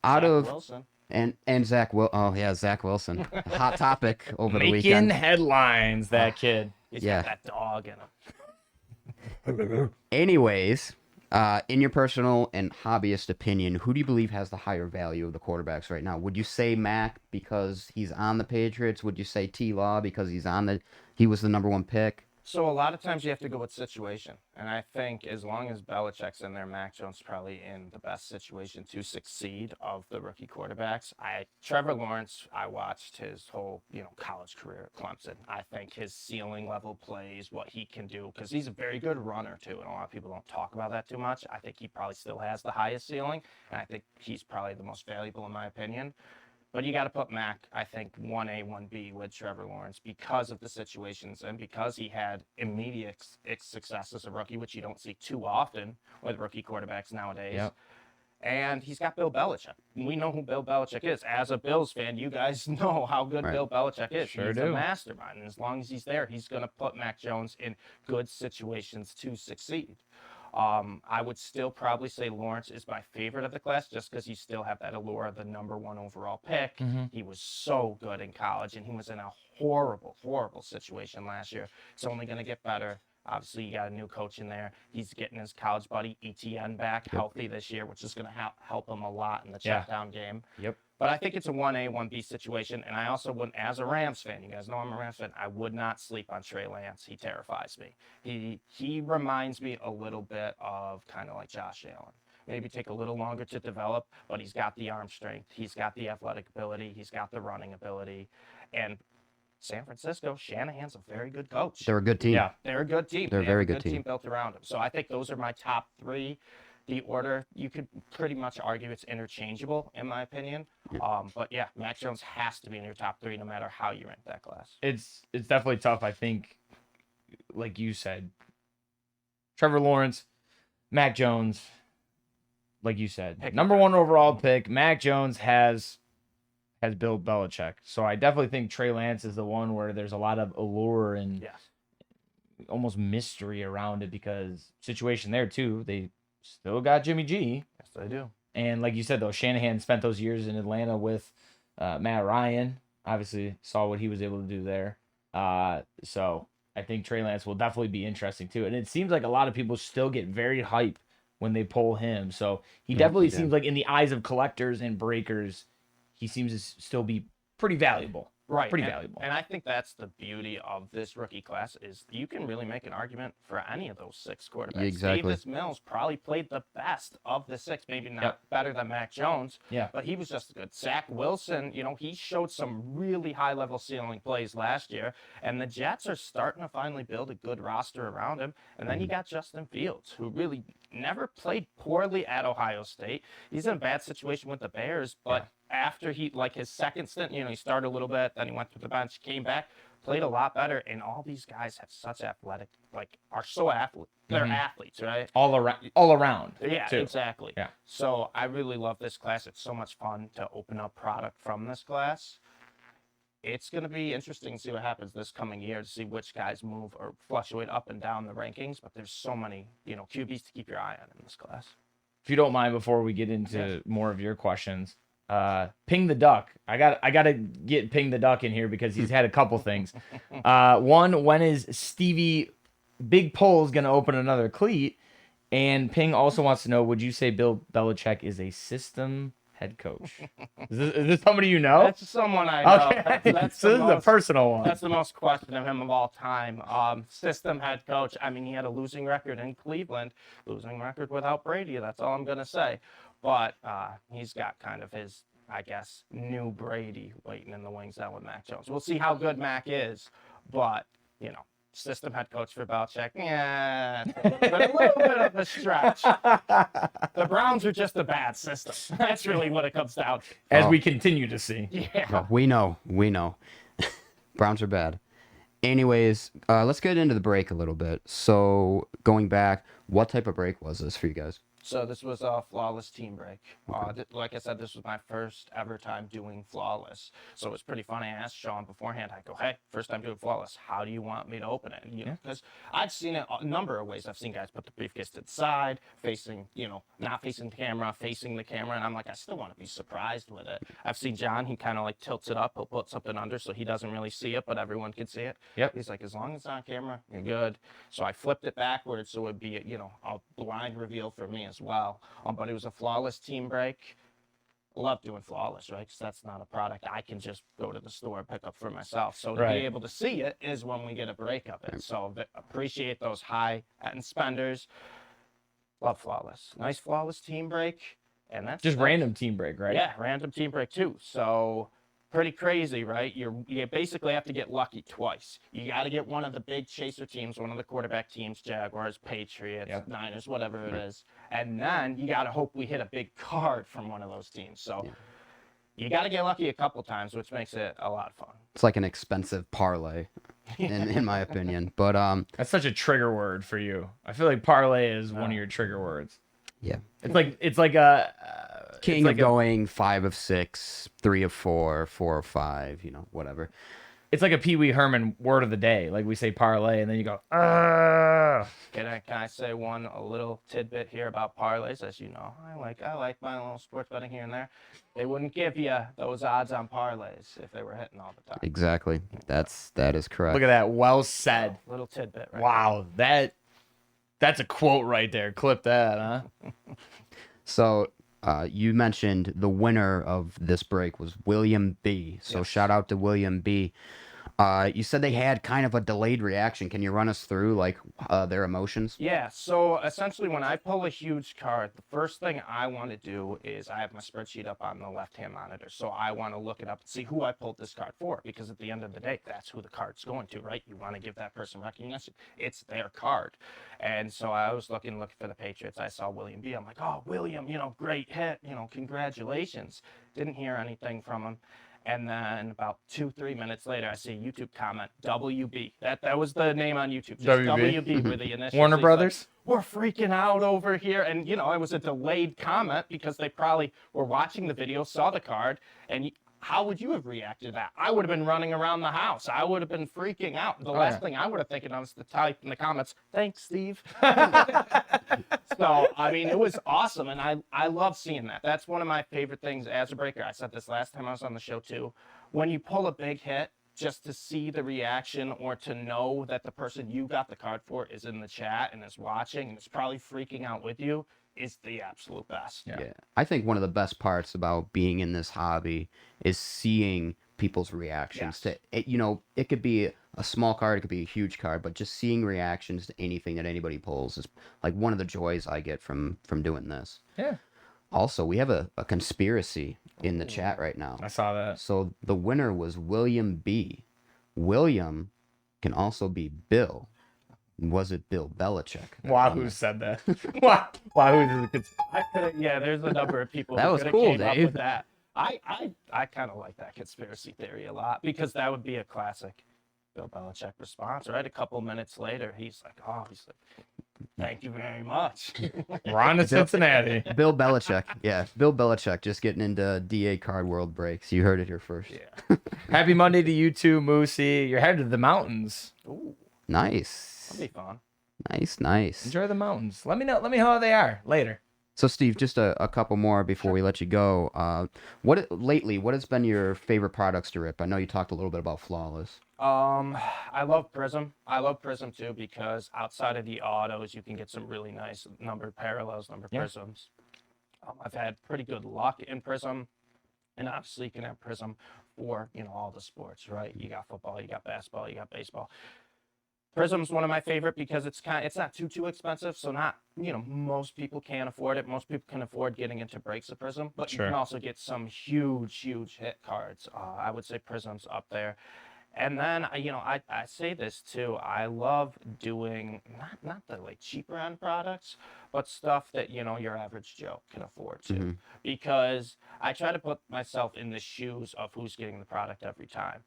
Wilson. And Zach Wilson. Hot topic over the weekend. Making headlines, that kid. He's got that dog in him. Anyways, in your personal and hobbyist opinion, who do you believe has the higher value of the quarterbacks right now? Would you say Mac because he's on the Patriots? Would you say T-Law because he was the number 1 pick? So a lot of times you have to go with situation. And I think as long as Belichick's in there, Mac Jones is probably in the best situation to succeed of the rookie quarterbacks. Trevor Lawrence, I watched his whole, college career at Clemson. I think his ceiling level plays, what he can do, because he's a very good runner too, and a lot of people don't talk about that too much. I think he probably still has the highest ceiling, and I think he's probably the most valuable in my opinion. But you got to put Mac, I think, 1A, 1B with Trevor Lawrence because of the situations and because he had immediate success as a rookie, which you don't see too often with rookie quarterbacks nowadays. Yep. And he's got Bill Belichick. We know who Bill Belichick is. As a Bills fan, you guys know how good Bill Belichick is. Sure he's do. a mastermind. And as long as he's there, he's going to put Mac Jones in good situations to succeed. I would still probably say Lawrence is my favorite of the class just because you still have that allure of the #1 overall pick. He was so good in college, and he was in a horrible, horrible situation last year. It's only going to get better. Obviously, you got a new coach in there. He's getting his college buddy ETN back healthy this year, which is going to help him a lot in the check down game. Yep. But I think it's a 1A, 1B situation, and I also wouldn't, as a Rams fan, you guys know I'm a Rams fan, I would not sleep on Trey Lance. He terrifies me. He reminds me a little bit of kind of like Josh Allen. Maybe take a little longer to develop, but he's got the arm strength. He's got the athletic ability. He's got the running ability. And San Francisco, Shanahan's a very good coach. They're a good team. Yeah, they're a good team. They're a very good team built around him. So I think those are my top 3. The order, you could pretty much argue it's interchangeable, in my opinion. But yeah, Mac Jones has to be in your top 3 no matter how you rank that class. It's definitely tough. I think, like you said, Trevor Lawrence, Mac Jones, like you said, #1 overall pick. Mac Jones has Bill Belichick. So I definitely think Trey Lance is the one where there's a lot of allure and almost mystery around it because situation there too. They still got Jimmy G. Yes, they do. And like you said, though, Shanahan spent those years in Atlanta with Matt Ryan. Obviously saw what he was able to do there. So I think Trey Lance will definitely be interesting too. And it seems like a lot of people still get very hype when they pull him. So he definitely seems like in the eyes of collectors and breakers, he seems to still be pretty valuable. Right. Pretty valuable. And I think that's the beauty of this rookie class is you can really make an argument for any of those 6 quarterbacks. Exactly. Davis Mills probably played the best of the 6, maybe not better than Mac Jones. Yeah. But he was just good. Zach Wilson, he showed some really high-level ceiling plays last year. And the Jets are starting to finally build a good roster around him. And then you got Justin Fields, who really never played poorly at Ohio State. He's in a bad situation with the Bears, but after his second stint, he started a little bit, then he went to the bench, came back, played a lot better, and all these guys have such athletic, are so athletic. They're athletes, right? All around. Yeah, too. exactly. Yeah. So I really love this class. It's so much fun to open up product from this class. It's going to be interesting to see what happens this coming year to see which guys move or fluctuate up and down the rankings. But there's so many, QBs to keep your eye on in this class. If you don't mind, before we get into more of your questions, Ping the Duck. I gotta get Ping the Duck in here because he's had a couple things. One, when is Stevie Big Pole's gonna open another cleat? And Ping also wants to know, would you say Bill Belichick is a system head coach? Is this somebody you know? That's someone I know. Okay. So this is a personal one. That's the most question of him of all time. System head coach. I mean, he had a losing record in Cleveland, losing record without Brady. That's all I'm going to say. But he's got kind of his, I guess, new Brady waiting in the wings now with Mac Jones. We'll see how good Mac is. But, system head coach for Belichick, but a little bit of a stretch. The Browns are just a bad system. That's really what it comes down to. As we continue to see. Yeah. Oh, we know. Browns are bad. Anyways, let's get into the break a little bit. So going back, what type of break was this for you guys? So this was a flawless team break. Like I said, this was my first ever time doing flawless. So it was pretty funny. I asked Sean beforehand, I go, hey, first time doing flawless, how do you want me to open it? Because I've seen it a number of ways. I've seen guys put the briefcase to the side, facing, not facing the camera, facing the camera. And I'm like, I still want to be surprised with it. I've seen John, he kind of like tilts it up. He'll put something under so he doesn't really see it, but everyone can see it. Yep. He's like, as long as it's on camera, you're good. So I flipped it backwards so it would be, a blind reveal for me as well. But it was a flawless team break. Love doing flawless, right? Because that's not a product I can just go to the store and pick up for myself. So to be able to see it is when we get a break of it. So appreciate those high-end spenders. Love flawless. Nice flawless team break. And that's just random team break, right? Yeah, random team break too. So pretty crazy, right? You basically have to get lucky twice. You got to get one of the big chaser teams, one of the quarterback teams, Jaguars, Patriots, Niners, whatever it is. And then you got to hope we hit a big card from one of those teams. So you got to get lucky a couple times, which makes it a lot of fun. It's like an expensive parlay, in my opinion. But that's such a trigger word for you. I feel like parlay is one of your trigger words. Yeah, it's like a king of going 5 of 6, 3 of 4, 4 of 5. You know, whatever. It's like a Pee Wee Herman word of the day. Like we say parlay, and then you go, Can I say a little tidbit here about parlays? As you know, I like my little sports betting here and there. They wouldn't give you those odds on parlays if they were hitting all the time. Exactly. That is correct. Look at that. Well said. Little tidbit. Right wow, that's a quote right there. Clip that, huh? So you mentioned the winner of this break was William B. So shout out to William B. You said they had kind of a delayed reaction. Can you run us through like their emotions? Yeah. So essentially, when I pull a huge card, the first thing I want to do is I have my spreadsheet up on the left-hand monitor. So I want to look it up and see who I pulled this card for, because at the end of the day, that's who the card's going to, right? You want to give that person recognition. It's their card. And so I was looking for the Patriots. I saw William B. I'm like, oh, William, great hit. Congratulations. Didn't hear anything from him. And then about 2-3 minutes later, I see a YouTube comment, WB. That was the name on YouTube. Just WB were the initials. Warner Brothers? Like, we're freaking out over here. And, it was a delayed comment because they probably were watching the video, saw the card, and how would you have reacted to that? I would have been running around the house. I would have been freaking out. The last thing I would have thinking of is to type in the comments, thanks, Steve. So, it was awesome, and I love seeing that. That's one of my favorite things as a breaker. I said this last time I was on the show, too. When you pull a big hit, just to see the reaction or to know that the person you got the card for is in the chat and is watching and is probably freaking out with you is the absolute best. Yeah. I think one of the best parts about being in this hobby is seeing people's reactions to it. It could be a small card, it could be a huge card, but just seeing reactions to anything that anybody pulls is like one of the joys I get from doing this. Yeah. Also, we have a conspiracy in the chat right now. I saw that. So the winner was William B. William can also be Bill. Was it Bill Belichick? Wahoo said that. Wahoo is there's a number of people that who was could have cool, came up Dave. with that. I kind of like that conspiracy theory a lot because that would be a classic Bill Belichick response, right? A couple minutes later, he's like, thank you very much. We're on to Cincinnati. Bill Belichick. Yeah, Bill Belichick just getting into DA card world breaks. You heard it here first. Yeah. Happy Monday to you too, Moosey. You're headed to the mountains. Ooh, Nice. that'll be fun. Nice. Enjoy the mountains. Let me know how they are later. So, Steve, just a couple more before we let you go. What has been your favorite products to rip? I know you talked a little bit about Flawless. I love Prism. I love Prism too because outside of the autos, you can get some really nice numbered parallels, numbered prisms. I've had pretty good luck in Prism, and obviously you can have Prism for all the sports, right? You got football, you got basketball, you got baseball. Prism's one of my favorite because it's not too expensive, so not most people can't afford it. Most people can afford getting into breaks of Prism, but you can also get some huge hit cards. I would say Prism's up there. And then, I say this too. I love doing not the cheaper end products, but stuff that your average Joe can afford to, because I try to put myself in the shoes of who's getting the product every time.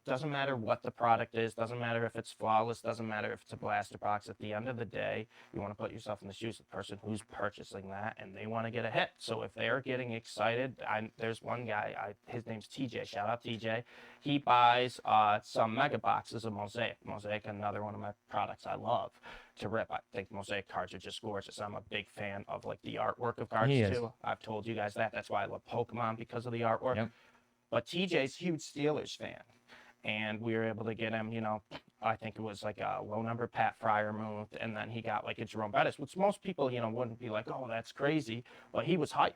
Doesn't matter what the product is, doesn't matter if it's Flawless, doesn't matter if it's a blaster box. At the end of the day, you want to put yourself in the shoes of the person who's purchasing that, and they want to get a hit. So if they're getting excited, there's one guy. His name's TJ. Shout out TJ. He buys some mega boxes of Mosaic. Mosaic, another one of my products I love to rip. I think Mosaic cards are just gorgeous. I'm a big fan of the artwork of cards too. I've told you guys that. That's why I love Pokemon, because of the artwork. Yep. But TJ's a huge Steelers fan. And we were able to get him, I think it was a low number Pat Fryermuth, and then he got a Jerome Bettis, which most people, wouldn't be like, oh, that's crazy. But he was hyped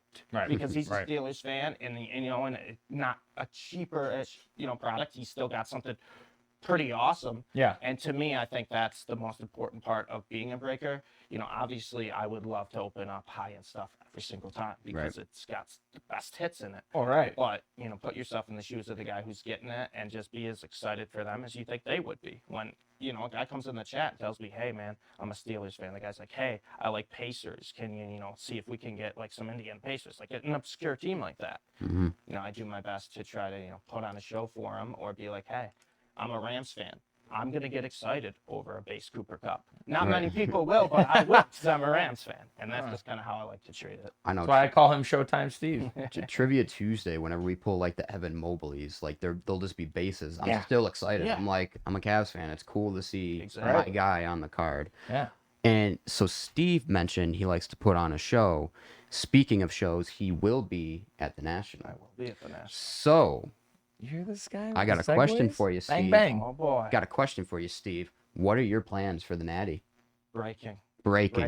because he's a Steelers fan, and not a cheaper-ish, product. He still got something pretty awesome. Yeah. And to me, I think that's the most important part of being a breaker. You know, obviously, I would love to open up high-end stuff every single time because it's got the best hits in it. All right. But, you know, put yourself in the shoes of the guy who's getting it and just be as excited for them as you think they would be. When, you know, a guy comes in the chat and tells me, hey, man, I'm a Steelers fan. The guy's like, hey, I like Pacers. Can you, you know, see if we can get, like, some Indiana Pacers? Like, an obscure team like that. Mm-hmm. You know, I do my best to try to, you know, put on a show for him or be like, hey, I'm a Rams fan. I'm going to get excited over a base Cooper Cup. Not many people will, but I will because I'm a Rams fan. And that's just kind of how I like to treat it. I know. That's why I call him Showtime Steve. Trivia Tuesday, whenever we pull like the Evan Mobleys, like they'll just be bases. I'm still excited. Yeah. I'm like, I'm a Cavs fan. It's cool to see Exactly. my guy on the card. Yeah. And so Steve mentioned he likes to put on a show. Speaking of shows, he will be at the National. I will be at the National. So You hear this guy? I got with a the question segues? for you, Bang, Steve. bang. Oh, boy. Got a question for you, Steve. What are your plans for the Natty? Breaking. Breaking.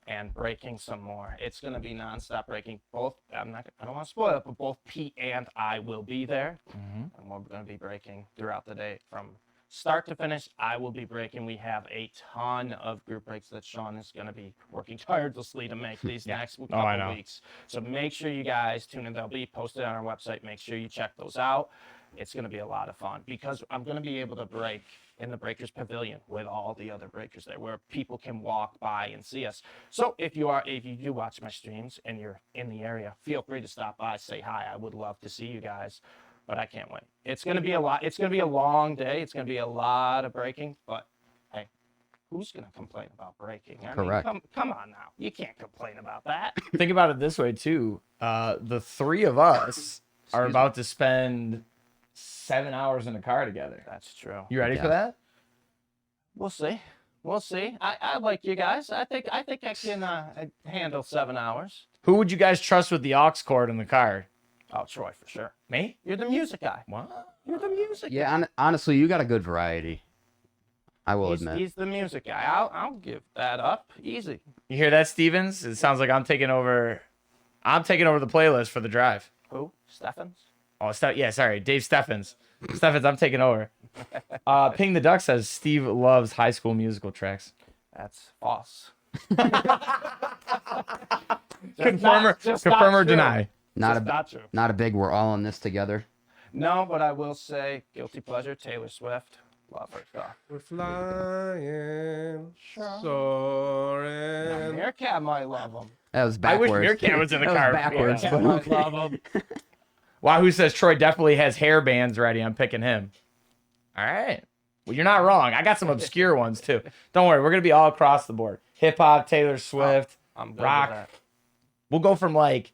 And breaking some more. It's going to be nonstop breaking. Both, I don't want to spoil it, but both Pete and I will be there. Mm-hmm. And we're going to be breaking throughout the day from start to finish. I will be breaking. We have a ton of group breaks that Sean is going to be working tirelessly to make these next couple weeks. So make sure you guys tune in. They'll be posted on our website. Make sure you check those out. It's going to be a lot of fun because I'm going to be able to break in the Breakers Pavilion with all the other breakers there where people can walk by and see us. So if you do watch my streams and you're in the area, feel free to stop by, say hi. I would love to see you guys, but I can't wait. It's going to be a lot. It's going to be a long day. It's going to be a lot of breaking, but hey, who's going to complain about breaking? I Correct. mean, come on now. You can't complain about that. Think about it this way too. The three of us are about to spend 7 hours in a car together. That's true. You ready for that? We'll see. We'll see. I like you guys. I think I can handle 7 hours. Who would you guys trust with the aux cord in the car? Oh, Troy, for sure. Me? You're the music guy. What? You're the music guy. Yeah, honestly, you got a good variety. I will admit. He's the music guy. I'll give that up. Easy. You hear that, Stevens? It sounds like I'm taking over the playlist for the drive. Who? Steffens? Oh, yeah, sorry, Dave Steffens. Steffens, I'm taking over. Ping the Duck says Steve loves High School Musical tracks. That's false. Confirm or deny. Not true. Not a big. We're all in this together. No, but I will say guilty pleasure. Taylor Swift. Love her stuff. We're flying, soaring. Meerkat might love them. That was I backwards. wish Meerkat was in the That car. backwards. Meerkat But might okay. love them. Wahoo says Troy definitely has hair bands ready. I'm picking him. All right. Well, you're not wrong. I got some obscure ones too. Don't worry. We're going to be all across the board. Hip hop, Taylor Swift, I'm good rock. with that. We'll go from like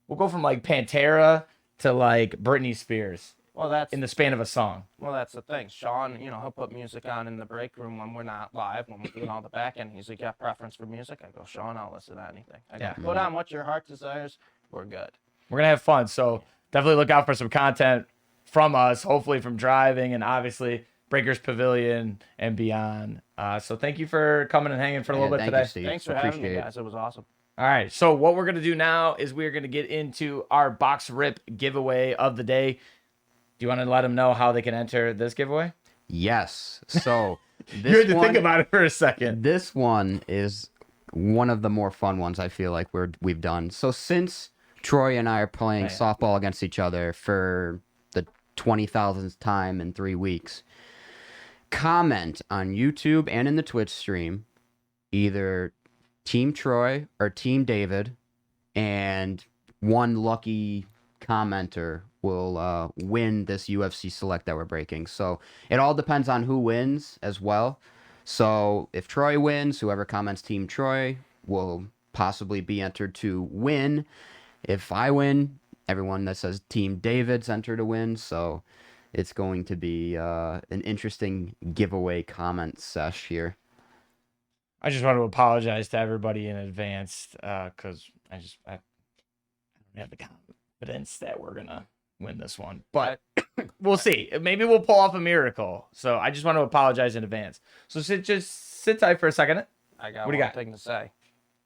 Pantera to like Britney Spears Well, that's in the span of a song. the thing. Sean, he'll put music on in the break room when we're not live, when we're doing all the back end. He's like, got preference for music? I go, Sean, I'll listen to anything. I go, put on what your heart desires. We're good. We're going to have fun. So definitely look out for some content from us, hopefully from driving and obviously Breakers Pavilion and beyond. So thank you for coming and hanging for a little bit thank today. You, Steve. Thanks for having me, Appreciate it. guys. It was awesome. All right. So what we're going to do now is we're going to get into our box rip giveaway of the day. Do you want to let them know how they can enter this giveaway? Yes. So this You had to one, think about it for a second. This one is one of the more fun ones I feel like we've done. So since Troy and I are playing softball against each other for the 20,000th time in 3 weeks, comment on YouTube and in the Twitch stream either Team Troy or Team David, and one lucky commenter will win this UFC Select that we're breaking. So it all depends on who wins as well. So if Troy wins, whoever comments Team Troy will possibly be entered to win. If I win, everyone that says Team David's entered to win. So it's going to be an interesting giveaway comment sesh here. I just want to apologize to everybody in advance because I don't have the confidence that we're going to win this one. But we'll see. Maybe we'll pull off a miracle. So I just want to apologize in advance. So sit tight for a second. I got What do you one got? thing to say.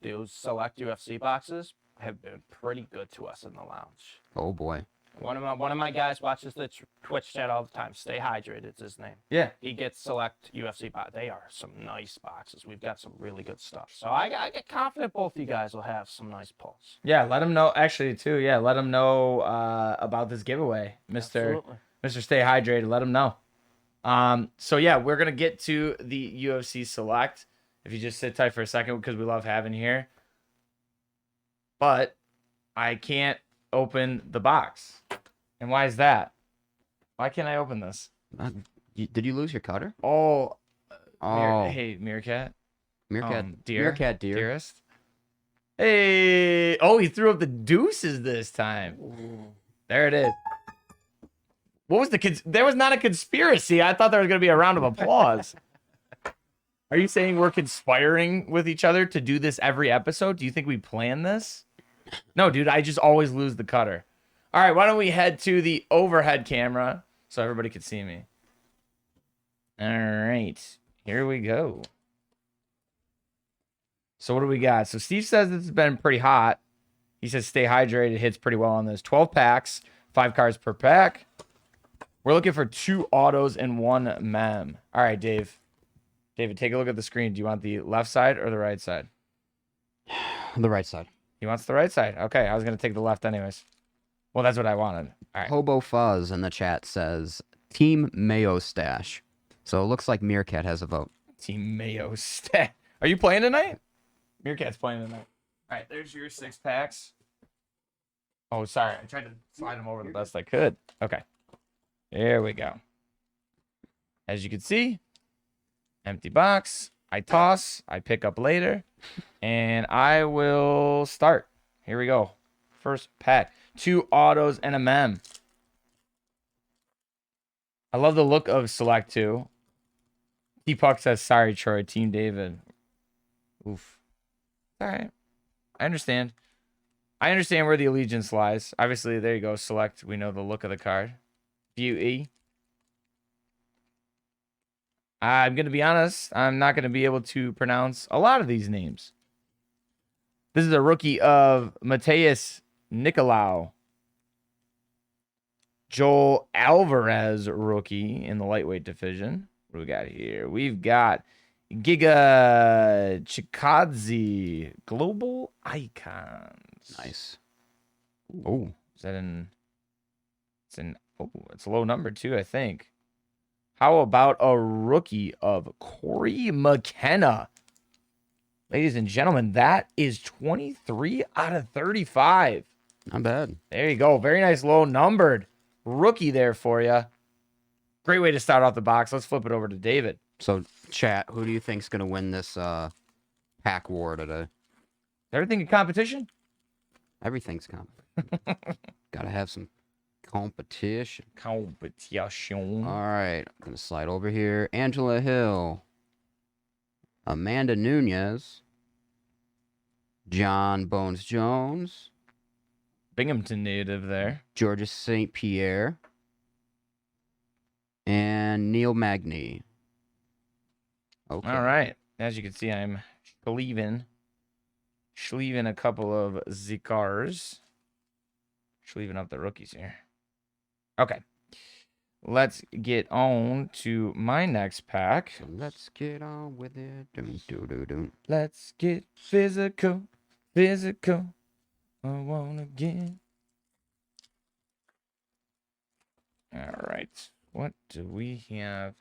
Those select UFC boxes have been pretty good to us in the lounge. Oh boy. One of my guys watches the Twitch chat all the time. Stay hydrated. It's his name. Yeah. He gets select UFC box. They are some nice boxes. We've got some really good stuff. So I get confident both you guys will have some nice pulls. Yeah, let him know. Actually, too. Yeah, let him know about this giveaway, Mr. Stay Hydrated. Let him know. So yeah, we're gonna get to the UFC Select. If you just sit tight for a second, because we love having you here. But I can't open the box. And why is that? Why can't I open this? Did you lose your cutter? Oh. Oh. Hey, Meerkat. Meerkat, dear. Dearest. Hey. Oh, he threw up the deuces this time. There it is. What was there was not a conspiracy. I thought there was going to be a round of applause. Are you saying we're conspiring with each other to do this every episode? Do you think we plan this? No, dude, I just always lose the cutter. All right, why don't we head to the overhead camera so everybody can see me? All right, here we go. So what do we got? So Steve says this has been pretty hot. He says stay hydrated. Hits pretty well on this. 12 packs, 5 cards per pack. We're looking for 2 autos and 1 mem. All right, Dave. David, take a look at the screen. Do you want the left side or the right side? The right side. He wants the right side. Okay, I was going to take the left anyways. Well, that's what I wanted. All right. Hobo Fuzz in the chat says Team Mayo Stash. So it looks like Meerkat has a vote. Team Mayo Stash. Are you playing tonight? Meerkat's playing tonight. All right, there's your 6 packs. Oh, sorry. I tried to slide them over the best I could. Okay. There we go. As you can see, empty box. I toss. I pick up later. And I will start. Here we go. First pack. 2 autos and a mem. I love the look of Select 2. T-Puck says, sorry, Troy. Team David. Oof. All right. I understand. I understand where the allegiance lies. Obviously, there you go. Select. We know the look of the card. Beauty. I'm going to be honest. I'm not going to be able to pronounce a lot of these names. This is a rookie of Mateus Nicolau. Joel Alvarez rookie in the lightweight division. What do we got here? We've got Giga Chikadze. Global Icons. Nice. Oh, is that in... Oh, it's a low number too, I think. How about a rookie of Corey McKenna? Ladies and gentlemen, that is 23 out of 35. Not bad. There you go. Very nice low numbered rookie there for you. Great way to start off the box. Let's flip it over to David. So, chat, who do you think's going to win this pack war today? Everything in competition? Everything's competition. Gotta have some competition. Competition. All right, I'm gonna slide over here. Angela Hill, Amanda Nunez, John Bones Jones, Binghamton native there. Georgia St. Pierre, and Neil Magny. Okay. All right. As you can see, I'm sleeving a couple of Zikars. Sleeving up the rookies here. Okay. Let's get on to my next pack. So let's get on with it. Dun, dun, dun, dun. Let's get physical. Physical. I wanna get. All right. What do we have?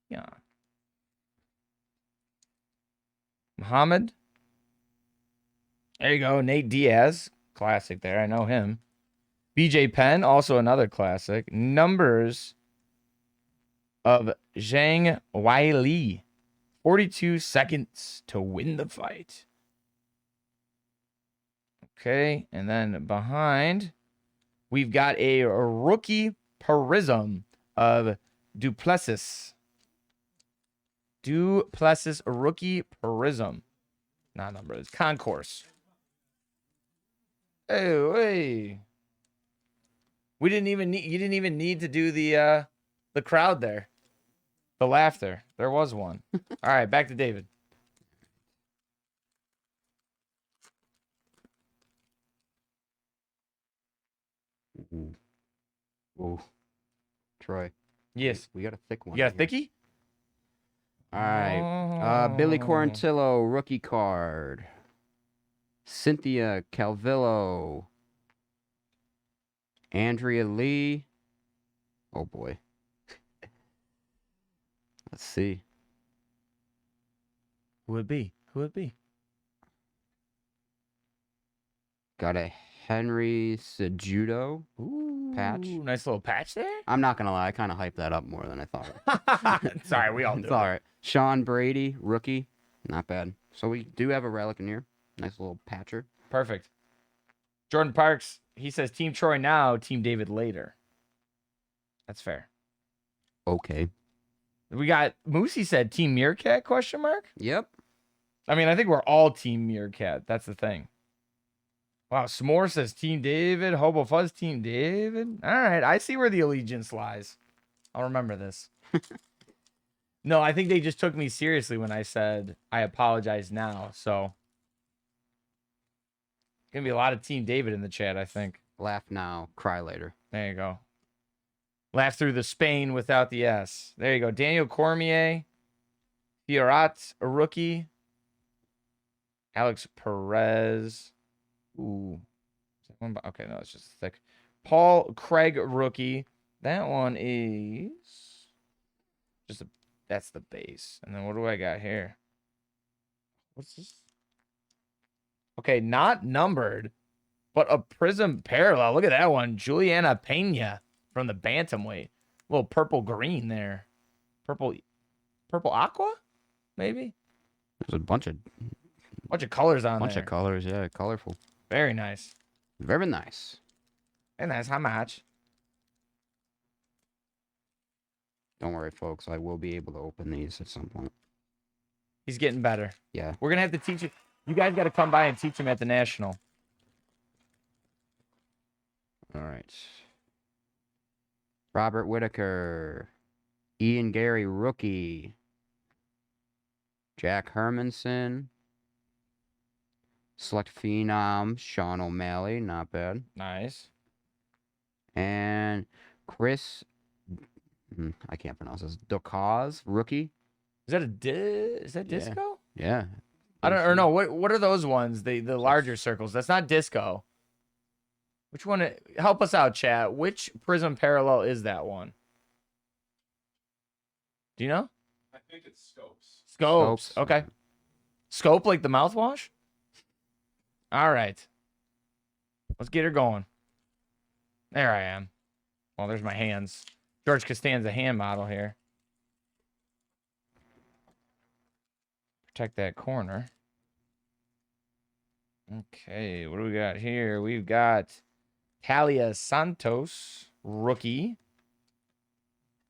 Yeah. Muhammad. There you go. Nate Diaz. Classic there. I know him. BJ Penn. Also another classic. Numbers of Zhang Weili. 42 seconds to win the fight. Okay. And then behind, we've got a rookie Prism of Duplessis. Duplessis rookie Prism. Not number. It's Concourse. Hey. We didn't even need. You didn't even need to do the crowd there. The laughter. There was one. All right, back to David. Ooh. Troy. Yes. We got a thick one. You got a here. thickie? All right. Billy Oh. Quarantillo, rookie card. Cynthia Calvillo. Andrea Lee. Oh, boy. Let's see. Who would it be? Who would it be? Got a Henry Cejudo Ooh, patch. nice little patch there. I'm not going to lie. I kind of hyped that up more than I thought. Sorry, we all do. It's all right. Sean Brady, rookie. Not bad. So we do have a relic in here. Nice little patcher. Perfect. Jordan Parks, he says Team Troy now, Team David later. That's fair. Okay. We got Moosey said Team Meerkat question mark? Yep. I mean, I think we're all Team Meerkat. That's the thing. Wow, S'more says Team David. Hobo Fuzz, Team David. All right, I see where the allegiance lies. I'll remember this. No, I think they just took me seriously when I said I apologize now. So, gonna be a lot of Team David in the chat, I think. Laugh now, cry later. There you go. Laugh through the Spain without the S. There you go. Daniel Cormier. Fiorat, a rookie. Alex Perez. Ooh. Is that one? Okay, no, it's just thick. Paul Craig, rookie. That one is just a, that's the base. And then what do I got here? What's this? Okay, not numbered, but a Prism parallel. Look at that one. Juliana Pena from the bantamweight. A little purple green there. Purple aqua, maybe? There's a bunch of colors on there. bunch of colors, yeah, colorful. Very nice. Very nice. Very nice. How much? Don't worry, folks. I will be able to open these at some point. He's getting better. Yeah. We're going to have to teach you. You guys got to come by and teach him at the National. All right. Robert Whitaker. Ian Gary, rookie. Jack Hermanson. Select Phenom, Sean O'Malley, not bad. Nice. And Chris, I can't pronounce this. Docaz, rookie. Is that is that Yeah. disco? Yeah. I don't or no. What are those ones? The larger circles. That's not disco. Which one? Help us out, chat. Which Prism parallel is that one? Do you know? I think it's Scopes. Scopes. Okay. Scope like the mouthwash? All right. Let's get her going. There I am. Well, there's my hands. George Costanza hand model here. Protect that corner. Okay, what do we got here? We've got Talia Santos, rookie.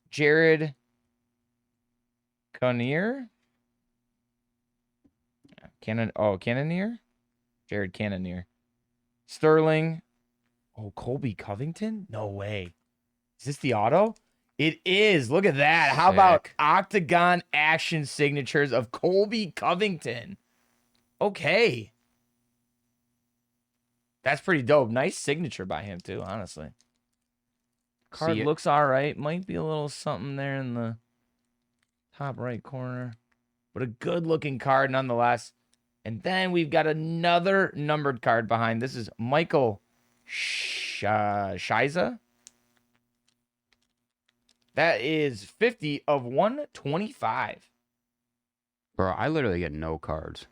Jared Cannonier. Cannonier? Jared Cannonier. Sterling. Oh, Colby Covington? No way. Is this the auto? It is. Look at that. How about Sick. Octagon action signatures of Colby Covington? Okay. That's pretty dope. Nice signature by him, too, honestly. Card See it. looks all right. Might be a little something there in the top right corner. But a good-looking card nonetheless. And then we've got another numbered card behind. This is Michael Shiza. That is 50 of 125. Bro, I literally get no cards.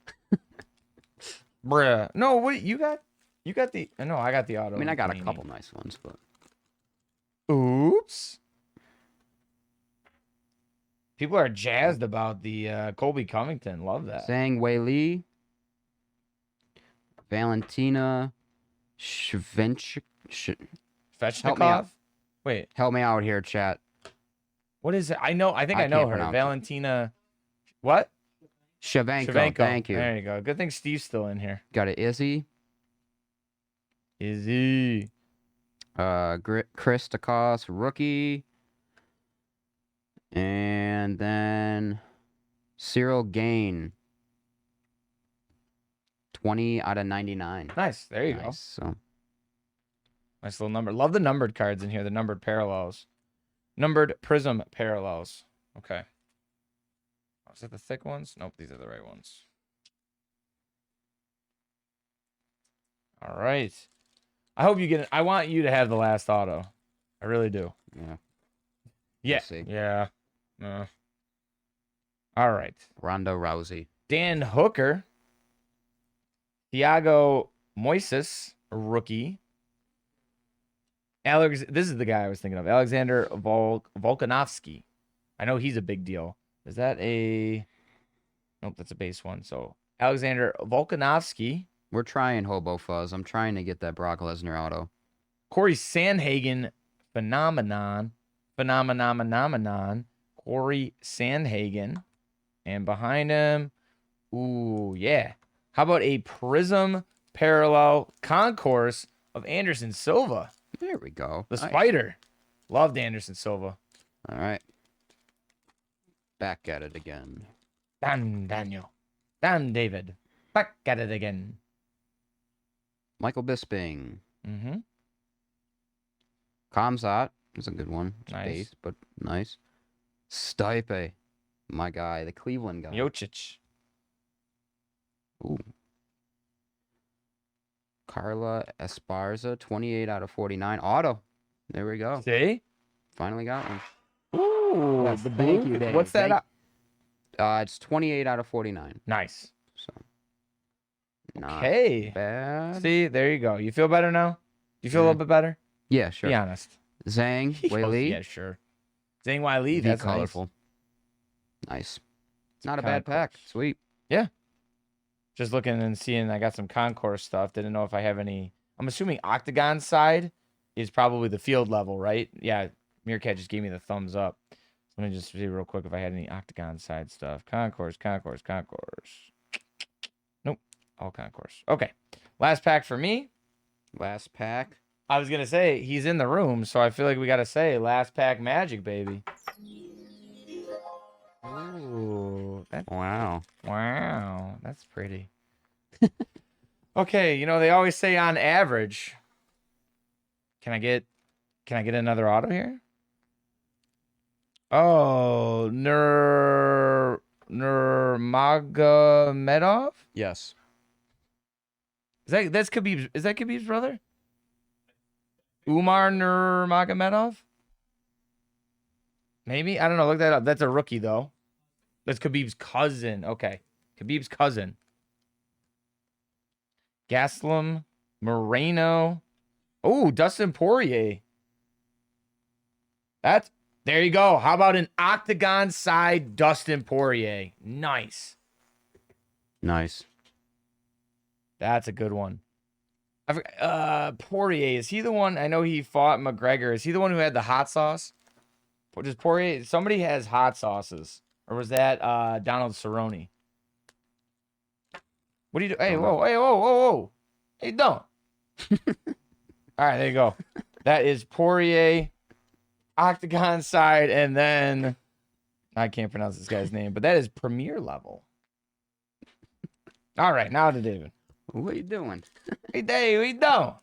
Bruh. No, what you got? You got the... No, I got the auto. I mean, I got a Panini. couple nice ones, but Oops. People are jazzed about the Colby Covington. Love that. Zhang Wei Li, Valentina Shvenchik. Help me out. Fetchnikov? Wait, Help me out here, chat. what is it? I know. I think I I know can't her. pronounce it. Valentina. What? Shevchenko. Thank you. There you go. Good thing Steve's still in here. Got it, Izzy. Is he? Chris DeCoste, rookie. And then Cyril Gain. 20 out of 99. Nice. There you Nice. So Nice little number. Love the numbered cards in here. The numbered parallels. Numbered Prism parallels. Okay. Oh, is that the thick ones? Nope, these are the right ones. All right. I hope you get it. I want you to have the last auto. I really do. Yeah. Yeah. We'll see. Yeah. All right. Ronda Rousey. Dan Hooker. Thiago Moises, rookie. This is the guy I was thinking of. Alexander Volkanovski. I know he's a big deal. Is that a... Nope, that's a base one. So, Alexander Volkanovski. We're trying, Hobo Fuzz. I'm trying to get that Brock Lesnar auto. Corey Sandhagen, phenomenon. Corey Sandhagen. And behind him, ooh, yeah. How about a Prism parallel concourse of Anderson Silva? There we go. The Nice. Spider. Loved Anderson Silva. All right. Back at it again. Dan Daniel. Dan David. Back at it again. Michael Bisping. Mm-hmm. Kamzat is a good one. It's Nice. base, but nice. Stipe. My guy, the Cleveland guy. Jocic. Ooh. Carla Esparza, 28 out of 49. Auto. There we go. See? Finally got one. Ooh. Yes, the thank blue. you, Dave. What's that? It's 28 out of 49. Nice. So, not Okay. bad. See, there you go. You feel better now? You feel a Yeah. little bit better? Yeah, sure. Be honest. Zhang, Weili. Yeah, sure. Zhang Weili. Be That's colorful. Nice. Not a kinda bad pack. close. Sweet. Nice. Just looking and seeing, I got some Concourse stuff. Didn't know if I have any. I'm assuming Octagon side is probably the field level, right? Yeah. Meerkat just gave me the thumbs up. Let me just see real quick if I had any Octagon side stuff. Concourse. Nope. All Concourse. Okay. Last pack for me. Last pack. I was going to say, he's in the room, so I feel like we got to say last pack magic, baby. Ooh. Wow. Wow. That's pretty. Okay. You know, they always say on average. Can I get another auto here? Oh, Nurmagomedov? Yes. That's Khabib's? Is that Khabib's brother? Umar Nurmagomedov? Maybe? I don't know. Look that up. That's a rookie, though. That's Khabib's cousin. Okay. Khabib's cousin. Gaslam Moreno. Oh, Dustin Poirier. There you go. How about an Octagon side Dustin Poirier? Nice. Nice. That's a good one. Poirier, is he the one? I know he fought McGregor. Is he the one who had the hot sauce? Does Poirier? Somebody has hot sauces, or was that Donald Cerrone? What do you do? Hey, whoa! Hey, don't. All right, there you go. That is Poirier, Octagon side, and then I can't pronounce this guy's name, but that is premier level. All right, now to David. What are you doing? Hey, Dave, we don't.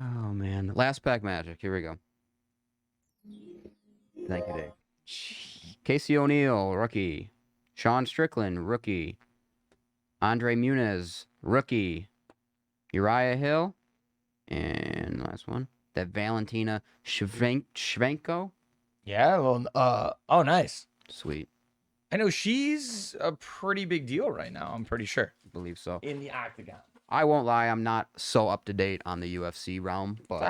Oh, man. Last pack magic. Here we go. Thank you, Dave. Casey O'Neill, rookie. Sean Strickland, rookie. Andre Muniz, rookie. Uriah Hill. And last one. That Valentina Shvenko. Yeah, well, oh, nice. Sweet. I know she's a pretty big deal right now. I'm pretty sure. I believe so. In the Octagon. I won't lie, I'm not so up to date on the UFC realm, but It's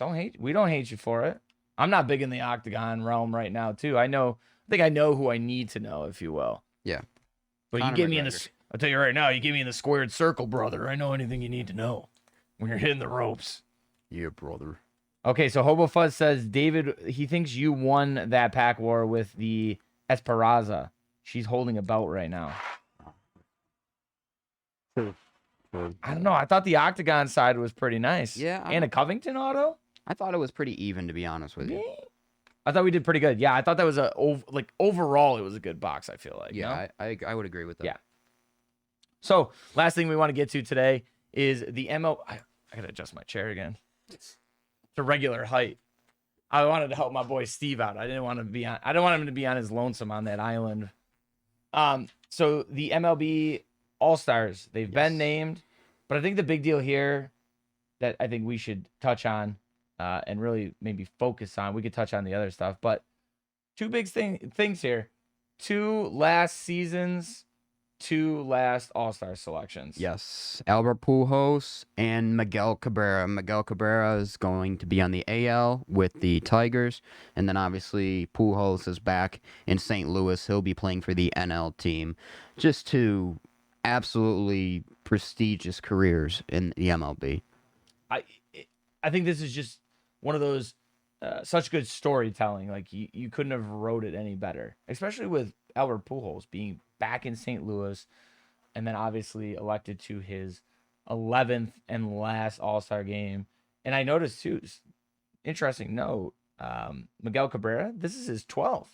all right. We don't hate you for it. I'm not big in the Octagon realm right now, too. I think I know who I need to know, if you will. Yeah. But Conor you get me in McGregor. the. I'll tell you right now. You get me in the squared circle, brother. I know anything you need to know when you're hitting the ropes. Yeah, brother. Okay, so Hobo Fuzz says David. He thinks you won that pack war with the Esperanza. She's holding a belt right now. I don't know. I thought the Octagon side was pretty nice. Yeah, And a Covington auto? I thought it was pretty even, to be honest with you. I thought we did pretty good. Yeah, I thought that was overall it was a good box, I feel like. Yeah, I would agree with that. Yeah. So last thing we want to get to today is the ML. I gotta adjust my chair again. It's a regular height. I wanted to help my boy Steve out. I don't want him to be on his lonesome on that island. So the MLB All-Stars, they've been named, but I think the big deal here that I think we should touch on and really maybe focus on, we could touch on the other stuff, but two big things here. 2 last seasons, 2 last All-Star selections. Yes, Albert Pujols and Miguel Cabrera. Miguel Cabrera is going to be on the AL with the Tigers, and then obviously Pujols is back in St. Louis. He'll be playing for the NL team. Just 2 absolutely prestigious careers in the MLB. I think this is just one of those such good storytelling. Like you couldn't have wrote it any better, especially with Albert Pujols being back in St. Louis, and then obviously elected to his 11th and last All-Star game. And I noticed too, interesting note, Miguel Cabrera, this is his 12th.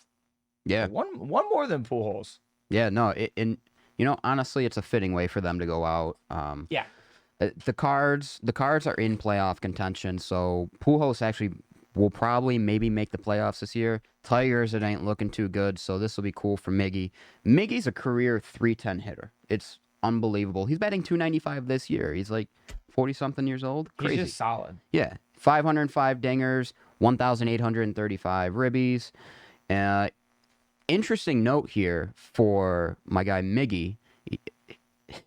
Yeah, one more than Pujols. Yeah, no, and honestly, it's a fitting way for them to go out. Yeah. The Cards are in playoff contention, so Pujols actually will probably maybe make the playoffs this year. Tigers, it ain't looking too good, so this will be cool for Miggy. Miggy's a career 310 hitter. It's unbelievable. He's batting 295 this year. He's like 40-something years old. Crazy. He's just solid. Yeah, 505 dingers, 1,835 ribbies. Interesting note here for my guy Miggy.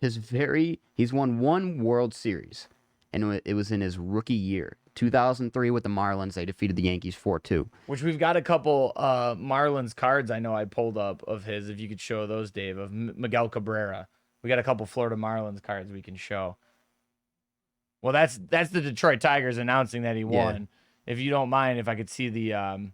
He's won 1 World Series, and it was in his rookie year. 2003 with the Marlins, they defeated the Yankees 4-2. Which we've got a couple Marlins cards I know I pulled up of his, if you could show those, Dave, of Miguel Cabrera. We got a couple Florida Marlins cards we can show. Well, that's the Detroit Tigers announcing that he won. Yeah. If you don't mind, if I could see the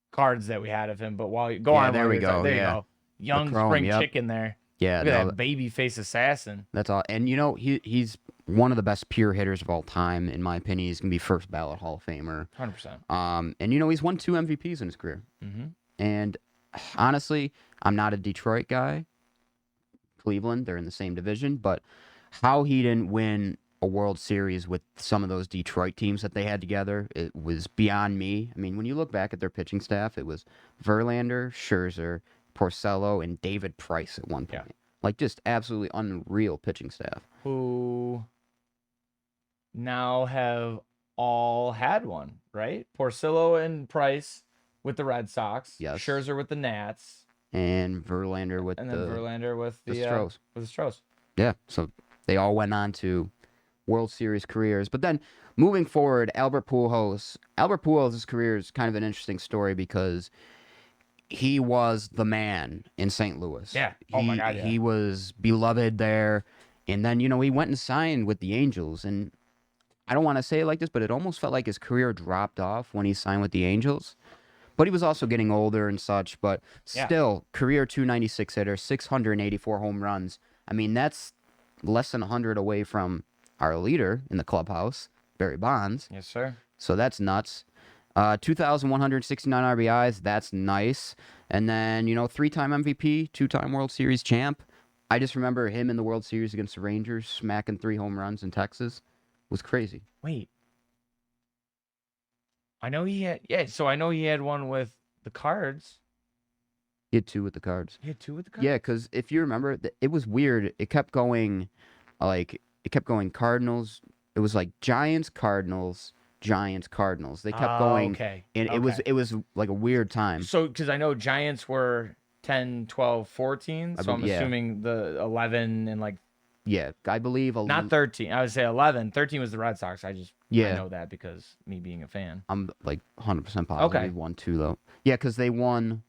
cards that we had of him, but while you go on, there we go. There you go. Young spring chicken there. Yeah, look at that baby face assassin. That's all. And he's one of the best pure hitters of all time, in my opinion. He's gonna be first ballot Hall of Famer. 100%. And he's won 2 MVPs in his career. Mm-hmm. And honestly, I'm not a Detroit guy. Cleveland, they're in the same division, but how he didn't win a World Series with some of those Detroit teams that they had together, it was beyond me. I mean, when you look back at their pitching staff, it was Verlander, Scherzer, Porcello, and David Price at one point. Yeah. Like, just absolutely unreal pitching staff. Who now have all had one, right? Porcello and Price with the Red Sox. Yes. Scherzer with the Nats. And Verlander with Verlander with the Stros. With the Stros. Yeah, so they all went on to World Series careers. But then, moving forward, Albert Pujols' career is kind of an interesting story because he was the man in St. Louis. Yeah. Oh my God. Yeah. He was beloved there. And then, he went and signed with the Angels. And I don't want to say it like this, but it almost felt like his career dropped off when he signed with the Angels. But he was also getting older and such. But still, career 296 hitter, 684 home runs. I mean, that's less than 100 away from our leader in the clubhouse, Barry Bonds. Yes, sir. So that's nuts. 2,169 RBIs, that's nice. And then, 3-time MVP, 2-time World Series champ. I just remember him in the World Series against the Rangers, smacking 3 home runs in Texas. It was crazy. Wait. I know he had one with the Cards. He had 2 with the Cards. He had 2 with the Cards? Yeah, because if you remember, it was weird. It kept going, Cardinals. It was like Giants, Cardinals. They kept going. Okay. And it was like a weird time. So, because I know Giants were 10, 12, 14. So I'm assuming the 11 and Yeah, I believe. Not 13. I would say 11. 13 was the Red Sox. I know that because me being a fan. I'm like 100% positive. Okay. We won 2 though. Yeah, because they won.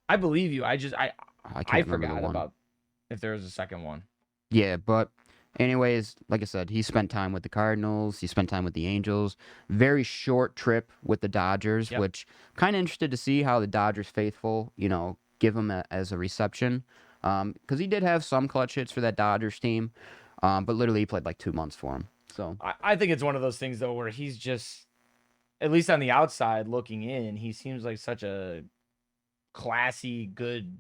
I believe you. I forgot one. about if there was a second one. Yeah, but anyways, like I said, he spent time with the Cardinals. He spent time with the Angels. Very short trip with the Dodgers, which kind of interested to see how the Dodgers faithful, give him as a reception. Because he did have some clutch hits for that Dodgers team, but literally he played like 2 months for him. So I think it's one of those things though where he's just, at least on the outside looking in, he seems like such a classy, good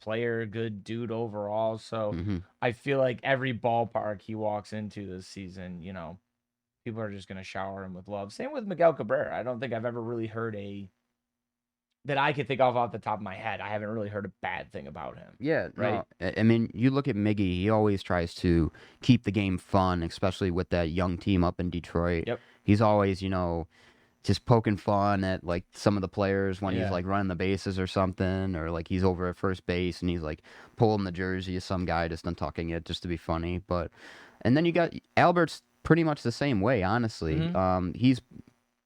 player, good dude overall. So Mm-hmm. I feel like every ballpark he walks into this season, you know, people are just going to shower him with love. Same with Miguel Cabrera. I don't think I've ever really heard that I could think of off the top of my head. I haven't really heard a bad thing about him. Yeah, right. No, I mean, you look at Miggy. He always tries to keep the game fun, especially with that young team up in Detroit. Yep. He's always, just poking fun at like some of the players when he's Yeah. like running the bases or something, or like he's over at first base and he's like pulling the jersey of some guy just untucking it just to be funny. And then you got Albert's pretty much the same way, honestly. Mhm. He's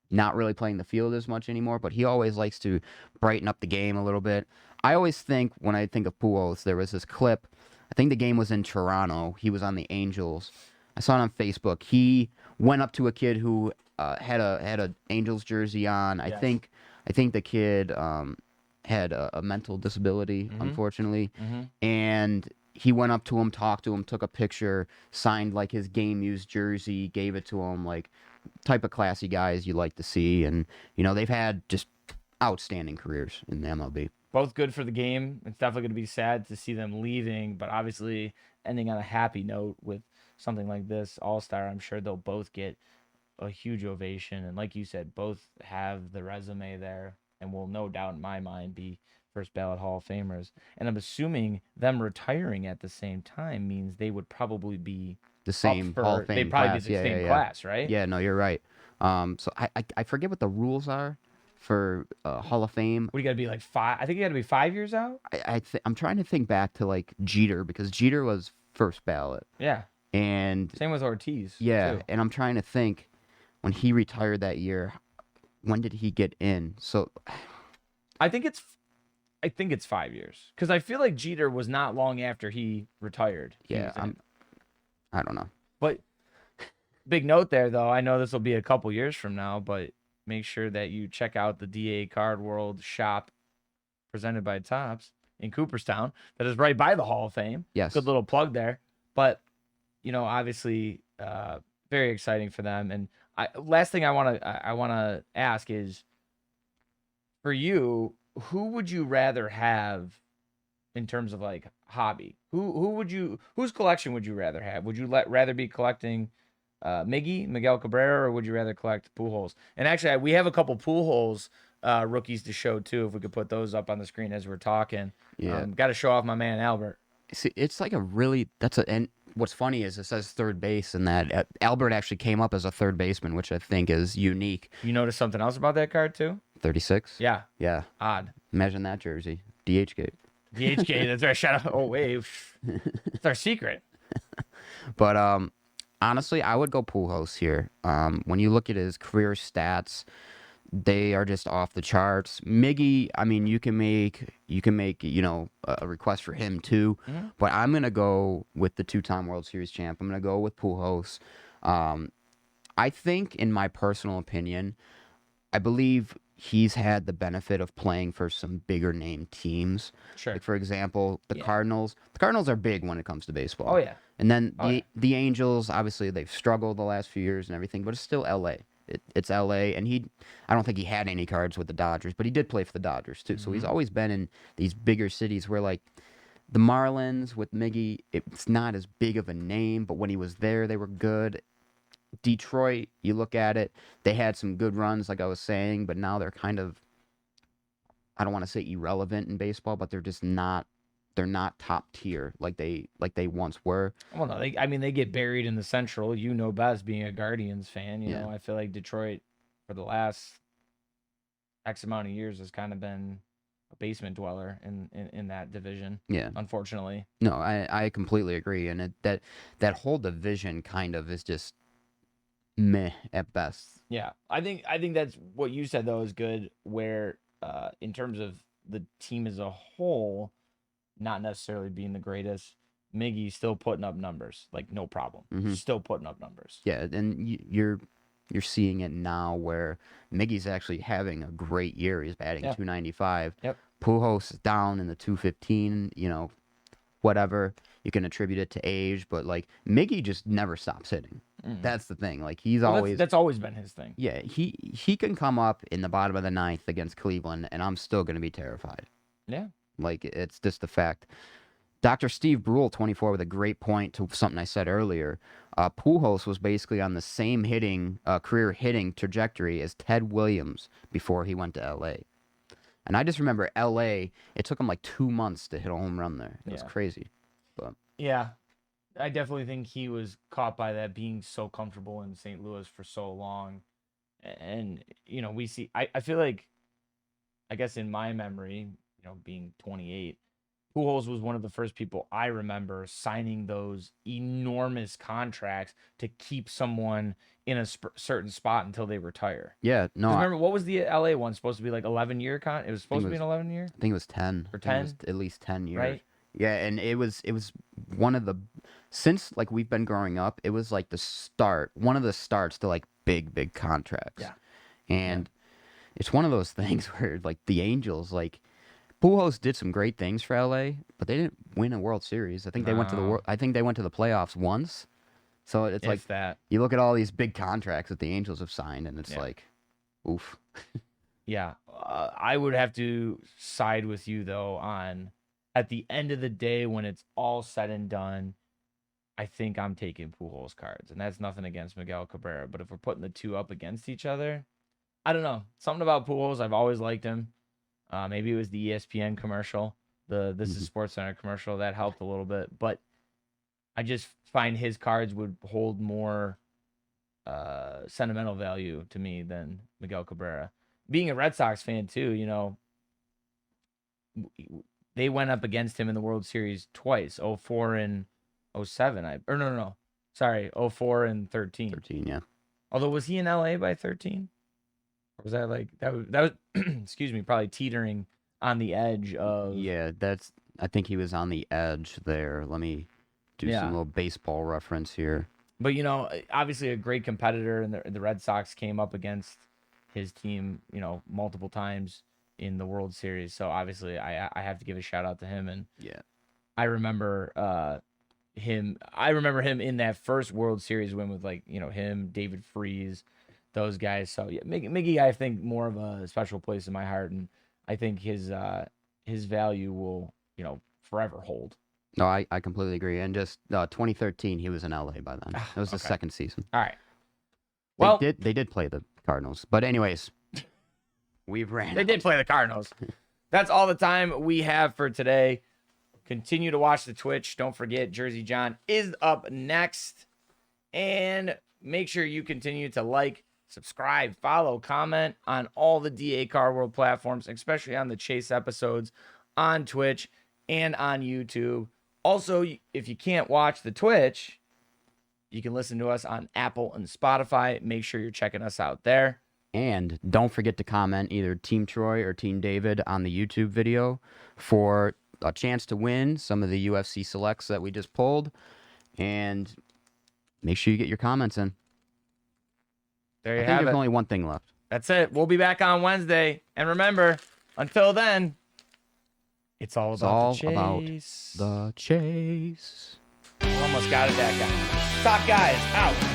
not really playing the field as much anymore, but he always likes to brighten up the game a little bit. I always think when I think of Pujols, there was this clip. I think the game was in Toronto. He was on the Angels. I saw it on Facebook. He went up to a kid who had a Angels jersey on. Yes. I think the kid had a mental disability, unfortunately, and he went up to him, talked to him, took a picture, signed like his game used jersey, gave it to him, like type of classy guys you like to see. And they've had just outstanding careers in the MLB. Both good for the game. It's definitely going to be sad to see them leaving, but obviously ending on a happy note with something like this All-Star. I'm sure they'll both get a huge ovation, and like you said, both have the resume there and will no doubt in my mind be first ballot Hall of Famers. And I'm assuming them retiring at the same time means they would probably be the same Hall of Fame they'd probably class. be the same class, right? Yeah, no, you're right. So I forget what the rules are for Hall of Fame. What do you got to be like 5? I think you got to be 5 years out. I'm trying to think back to like Jeter, because Jeter was first ballot. Yeah. And same with Ortiz. Yeah, too. and I'm trying to think when he retired that year, when did he get in? So I think it's 5 years, because I feel like Jeter was not long after he retired. I don't know. But big note there, though. I know this will be a couple years from now, but make sure that you check out the DA Card World shop presented by Topps in Cooperstown. That is right by the Hall of Fame. Yes. Good little plug there. But, obviously, very exciting for them. And last thing I want to ask is, for you, who would you rather have in terms of like hobby? Whose collection would you rather have? Would you rather be collecting Miguel Cabrera, or would you rather collect Pujols? And actually, we have a couple Pujols rookies to show too. If we could put those up on the screen as we're talking. Yeah. Got to show off my man Albert. See, it's like and what's funny is it says third base, and that Albert actually came up as a third baseman, which I think is unique. You notice something else about that card too? 36. Yeah. Yeah. Odd. Imagine that jersey. DHgate. DHgate. That's right. Shout out. Oh wait, it's our secret. But honestly, I would go Pujols here. When you look at his career stats, they are just off the charts. Miggy, I mean, you can make a request for him too. Mm-hmm. But I'm gonna go with the two-time World Series champ. I'm gonna go with Pujols. I think, in my personal opinion, I believe he's had the benefit of playing for some bigger name teams. Sure. Like, for example, the Cardinals. The Cardinals are big when it comes to baseball. Oh yeah. And then the Angels, obviously, they've struggled the last few years and everything, but it's still LA. It's LA, and I don't think he had any cards with the Dodgers, but he did play for the Dodgers too. So he's always been in these bigger cities where, like, the Marlins with Miggy, it's not as big of a name, but when he was there, they were good. Detroit, you look at it, they had some good runs, like I was saying, but now they're kind of, I don't want to say irrelevant in baseball, but they're just not. They're not top tier like they once were. Well, no, they get buried in the Central. You know best, being a Guardians fan. You know, I feel like Detroit for the last X amount of years has kind of been a basement dweller in that division. Yeah, unfortunately. No, I completely agree, and that whole division kind of is just meh at best. Yeah, I think that's what you said though is good. Where in terms of the team as a whole, not necessarily being the greatest, Miggy's still putting up numbers, like no problem. Still putting up numbers. Yeah, and you're seeing it now where Miggy's actually having a great year. He's batting 295. Yep. Pujols is down in the 215. Whatever you can attribute it to age, but like Miggy just never stops hitting. That's the thing. Like that's always been his thing. Yeah, he can come up in the bottom of the ninth against Cleveland, and I'm still going to be terrified. Yeah. Like, it's just the fact. Dr. Steve Brule, 24, with a great point to something I said earlier. Pujols was basically on the same career hitting trajectory as Ted Williams before he went to L.A. And I just remember L.A., it took him like 2 months to hit a home run there. It was crazy. But yeah, I definitely think he was caught by that, being so comfortable in St. Louis for so long. And, you know, we see, I feel like, I guess in my memory, you know, being 28, Pujols was one of the first people I remember signing those enormous contracts to keep someone in a certain spot until they retire. yeah, no, Remember, what was the LA one supposed to be, like 11-year It was supposed to be an 11-year? I think it was 10. Or I think it 10? was at least 10 years. Right? Yeah, and it was one of the, since like we've been growing up, it was like one of the starts to like big contracts. Yeah. And it's one of those things where like the Angels, like Pujols did some great things for LA, but they didn't win a World Series. I think they went to the playoffs once. So it's like that. you look at all these big contracts that the Angels have signed, and it's like, oof. Yeah, I would have to side with you though on, at the end of the day, when it's all said and done, I think I'm taking Pujols cards, and that's nothing against Miguel Cabrera. But if we're putting the two up against each other, I don't know. Something about Pujols, I've always liked him. Maybe it was the ESPN commercial, the This is SportsCenter commercial, that helped a little bit. But I just find his cards would hold more sentimental value to me than Miguel Cabrera. Being a Red Sox fan too, you know, they went up against him in the World Series twice, 04 and 07. Sorry, 04 and 13. 13, yeah. Although, was he in LA by 13? Or was that like that was excuse me, probably teetering on the edge of... Yeah, I think he was on the edge there. Let me do some little baseball reference here. But, you know, obviously a great competitor, and the Red Sox came up against his team, you know, multiple times in the World Series. So obviously I have to give a shout out to him. And yeah, I remember him in that first World Series win with, like, you know, him, David Freese, those guys. So yeah, Miggy, I think, more of a special place in my heart, and I think his value will, you know, forever hold. No, I completely agree. And just 2013, he was in LA by then. It was the second season. All right. Well, they did play the Cardinals, but anyways, we've ran. They did play the Cardinals. That's all the time we have for today. Continue to watch the Twitch. Don't forget, Jersey John is up next, and make sure you continue to like, subscribe, follow, comment on all the DA Car World platforms, especially on the Chase episodes on Twitch and on YouTube. Also, if you can't watch the Twitch, you can listen to us on Apple and Spotify. Make sure you're checking us out there. And don't forget to comment either Team Troy or Team David on the YouTube video for a chance to win some of the UFC selects that we just pulled. And make sure you get your comments in. There you I think have there's it. only one thing left. That's it. We'll be back on Wednesday. And remember, until then, it's all about the chase. The chase. Almost got it, that guy. Top guys out.